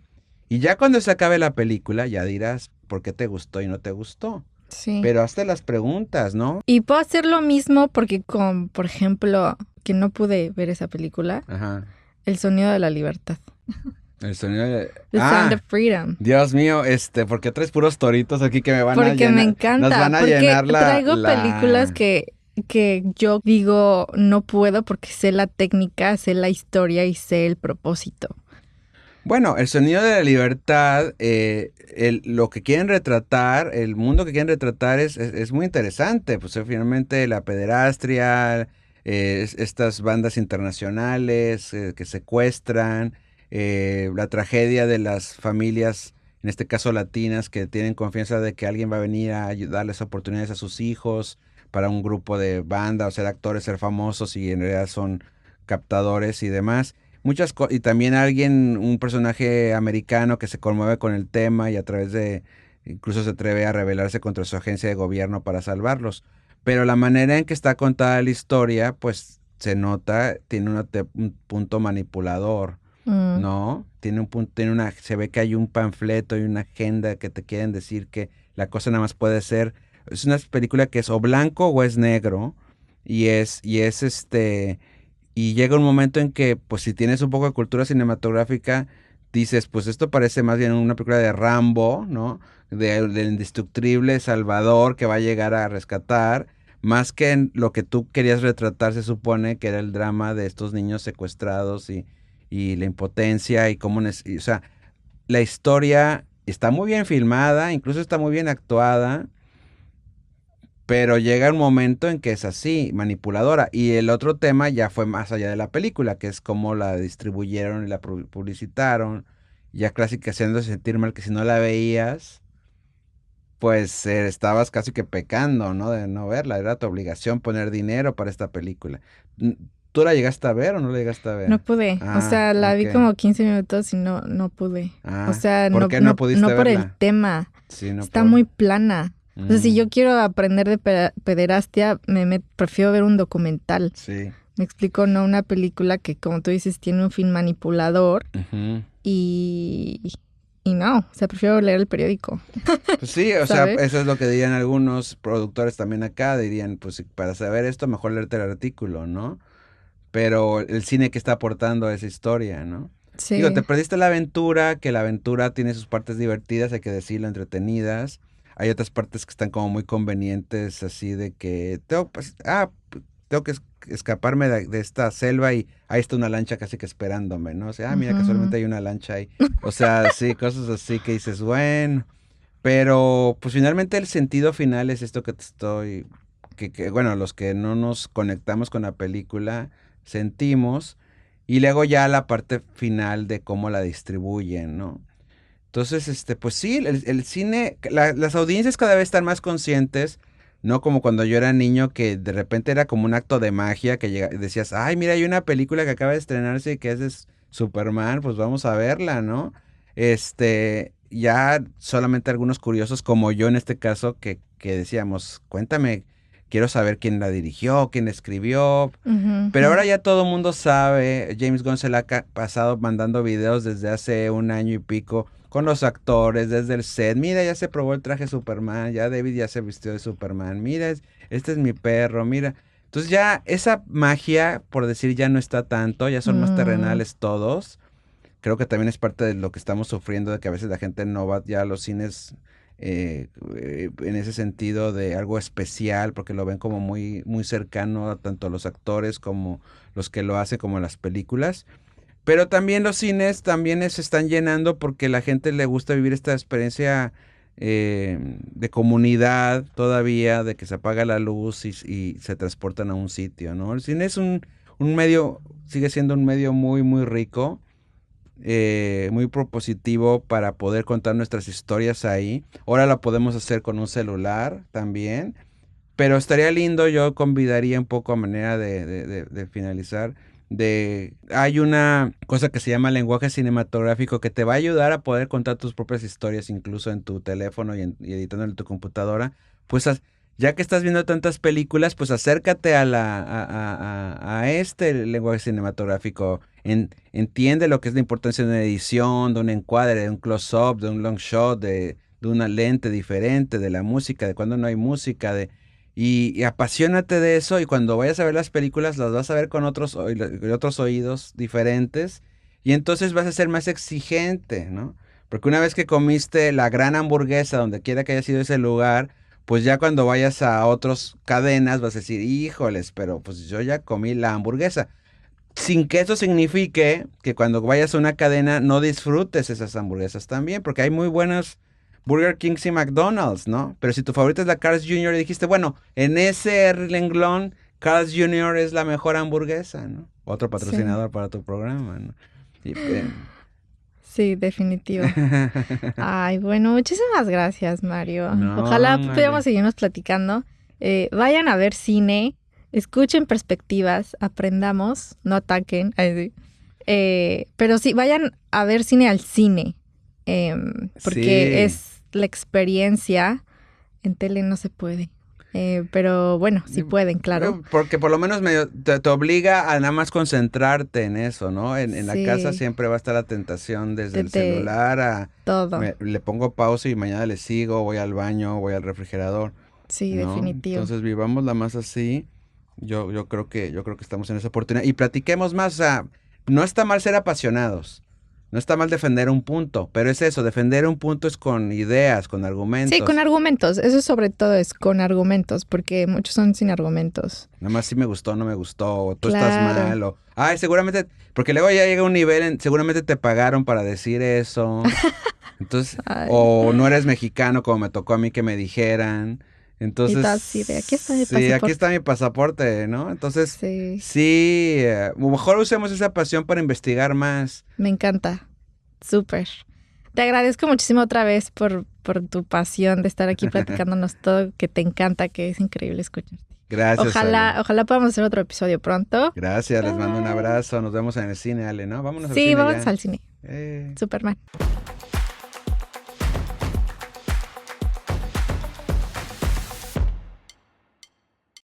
Y ya cuando se acabe la película, ya dirás por qué te gustó y no te gustó. Sí. Pero hazte las preguntas, ¿no? Y puedo hacer lo mismo porque por ejemplo, que no pude ver esa película, Ajá. El sonido de la libertad. El sonido de... The Sound of Freedom. Dios mío, ¿por qué traes puros toritos aquí que me van a llenar? Porque me encanta. Nos van a porque llenar traigo películas que yo digo no puedo porque sé la técnica, sé la historia y sé el propósito. Bueno, el sonido de la libertad, lo que quieren retratar, el mundo que quieren retratar es muy interesante. Pues finalmente la pederastria, estas bandas internacionales que secuestran, la tragedia de las familias, en este caso latinas, que tienen confianza de que alguien va a venir a darles oportunidades a sus hijos para un grupo de banda, o ser actores, ser famosos y en realidad son captadores y demás. Y también un personaje americano que se conmueve con el tema y a través de, incluso se atreve a rebelarse contra su agencia de gobierno para salvarlos. Pero la manera en que está contada la historia, pues se nota, tiene un punto manipulador, ¿no? Tiene un punto, se ve que hay un panfleto y una agenda que te quieren decir que la cosa nada más puede ser, es una película que es o blanco o es negro, y llega un momento en que, pues si tienes un poco de cultura cinematográfica, dices, pues esto parece más bien una película de Rambo, ¿no? Del indestructible Salvador que va a llegar a rescatar, más que en lo que tú querías retratar, se supone que era el drama de estos niños secuestrados y la impotencia y cómo, o sea, la historia está muy bien filmada, incluso está muy bien actuada, pero llega un momento en que es así, manipuladora. Y el otro tema ya fue más allá de la película, que es cómo la distribuyeron y la publicitaron, ya clásica haciéndose sentir mal que si no la veías, pues estabas casi que pecando, ¿no? De no verla, era tu obligación poner dinero para esta película. ¿Tú la llegaste a ver o no la llegaste a ver? No pude, o sea, la vi como 15 minutos y no pude. O sea, ¿por qué no pudiste por verla? el tema, Sí, está muy plana. O sea, si yo quiero aprender de pederastia, prefiero ver un documental. Sí. Me explico, no una película que, como tú dices, tiene un fin manipulador. Y no, o sea, prefiero leer el periódico. Pues sí, o sea, eso es lo que dirían algunos productores también acá, dirían, pues para saber esto, mejor leerte el artículo, ¿no? Pero el cine que está aportando a esa historia, ¿no? Sí. Digo, te perdiste la aventura, que la aventura tiene sus partes divertidas, hay que decirlo, entretenidas. Hay otras partes que están como muy convenientes, así de que tengo que escaparme de esta selva y ahí está una lancha casi que esperándome, ¿no? O sea, mira, casualmente hay una lancha ahí. O sea, sí, cosas así que dices, bueno. Pero, pues finalmente el sentido final es esto que bueno, los que no nos conectamos con la película sentimos, y luego ya la parte final de cómo la distribuyen, ¿no? Entonces, pues sí, el cine, las audiencias cada vez están más conscientes, no como cuando yo era niño que de repente era como un acto de magia que decías, ay, mira, hay una película que acaba de estrenarse que es de Superman, pues vamos a verla, ¿no? Ya solamente algunos curiosos como yo en este caso que decíamos, cuéntame, quiero saber quién la dirigió, quién la escribió, pero ahora ya todo el mundo sabe, James Gunn se la ha pasado mandando videos desde hace un año y pico, con los actores, desde el set, mira, ya se probó el traje Superman, ya David ya se vistió de Superman, mira, este es mi perro, mira. Entonces ya esa magia, por decir, ya no está tanto, ya son más terrenales todos. Creo que también es parte de lo que estamos sufriendo, de que a veces la gente no va ya a los cines en ese sentido de algo especial, porque lo ven como muy, muy cercano tanto a los actores como los que lo hacen, como las películas. Pero también los cines también se están llenando porque la gente le gusta vivir esta experiencia de comunidad todavía, de que se apaga la luz y se transportan a un sitio, ¿no? El cine es un medio, sigue siendo un medio muy, muy rico, muy propositivo para poder contar nuestras historias ahí. Ahora lo podemos hacer con un celular también, pero estaría lindo, yo convidaría un poco a manera de finalizar, hay una cosa que se llama lenguaje cinematográfico que te va a ayudar a poder contar tus propias historias incluso en tu teléfono y editándolo en tu computadora. Pues ya que estás viendo tantas películas, pues acércate a este lenguaje cinematográfico. Entiende lo que es la importancia de una edición, de un encuadre, de un close-up, de un long shot, de una lente diferente, de la música, de cuando no hay música, y apasionate de eso, y cuando vayas a ver las películas las vas a ver con otros oídos diferentes, y entonces vas a ser más exigente, ¿no? Porque una vez que comiste la gran hamburguesa, donde quiera que haya sido ese lugar, pues ya cuando vayas a otras cadenas vas a decir, híjoles, pero pues yo ya comí la hamburguesa. Sin que eso signifique que cuando vayas a una cadena no disfrutes esas hamburguesas también, porque hay muy buenas Burger King y McDonald's, ¿no? Pero si tu favorita es la Carl's Jr. y dijiste, bueno, en ese renglón, Carl's Jr. es la mejor hamburguesa, ¿no? Otro patrocinador para tu programa, ¿no? Sí, definitivo. Ay, bueno, muchísimas gracias, Mario. No, Ojalá podamos seguirnos platicando. Vayan a ver cine, escuchen perspectivas, aprendamos, no ataquen. Pero sí, vayan a ver cine al cine, porque es la experiencia. En tele no se puede. Pero bueno, sí pueden, claro. Porque por lo menos te obliga a nada más concentrarte en eso, ¿no? En la casa siempre va a estar la tentación desde el celular a... Todo. Le pongo pausa y mañana le sigo, voy al baño, voy al refrigerador. Sí, ¿no? definitivo. Entonces vivámosla más así. Yo creo que estamos en esa oportunidad. Y platiquemos más, o sea, no está mal ser apasionados. No está mal defender un punto, pero es eso, defender un punto es con ideas, con argumentos. Sí, con argumentos. Eso sobre todo es con argumentos, porque muchos son sin argumentos. Nada más si me gustó, no me gustó, o tú estás mal, o... Ay, seguramente, porque luego ya llega un nivel, seguramente te pagaron para decir eso. Entonces, o no eres mejicano como me tocó a mí que me dijeran. Entonces, sí, de aquí está mi pasaporte. Sí, aquí está mi pasaporte, ¿no? Entonces, sí, mejor usemos esa pasión para investigar más. Me encanta, súper. Te agradezco muchísimo otra vez por tu pasión de estar aquí platicándonos todo, que te encanta, que es increíble escucharte. Gracias. Ojalá podamos hacer otro episodio pronto. Gracias, les mando un abrazo, nos vemos en el cine, Ale, ¿no? Vámonos al cine. Sí, vámonos al cine. Eh. Superman.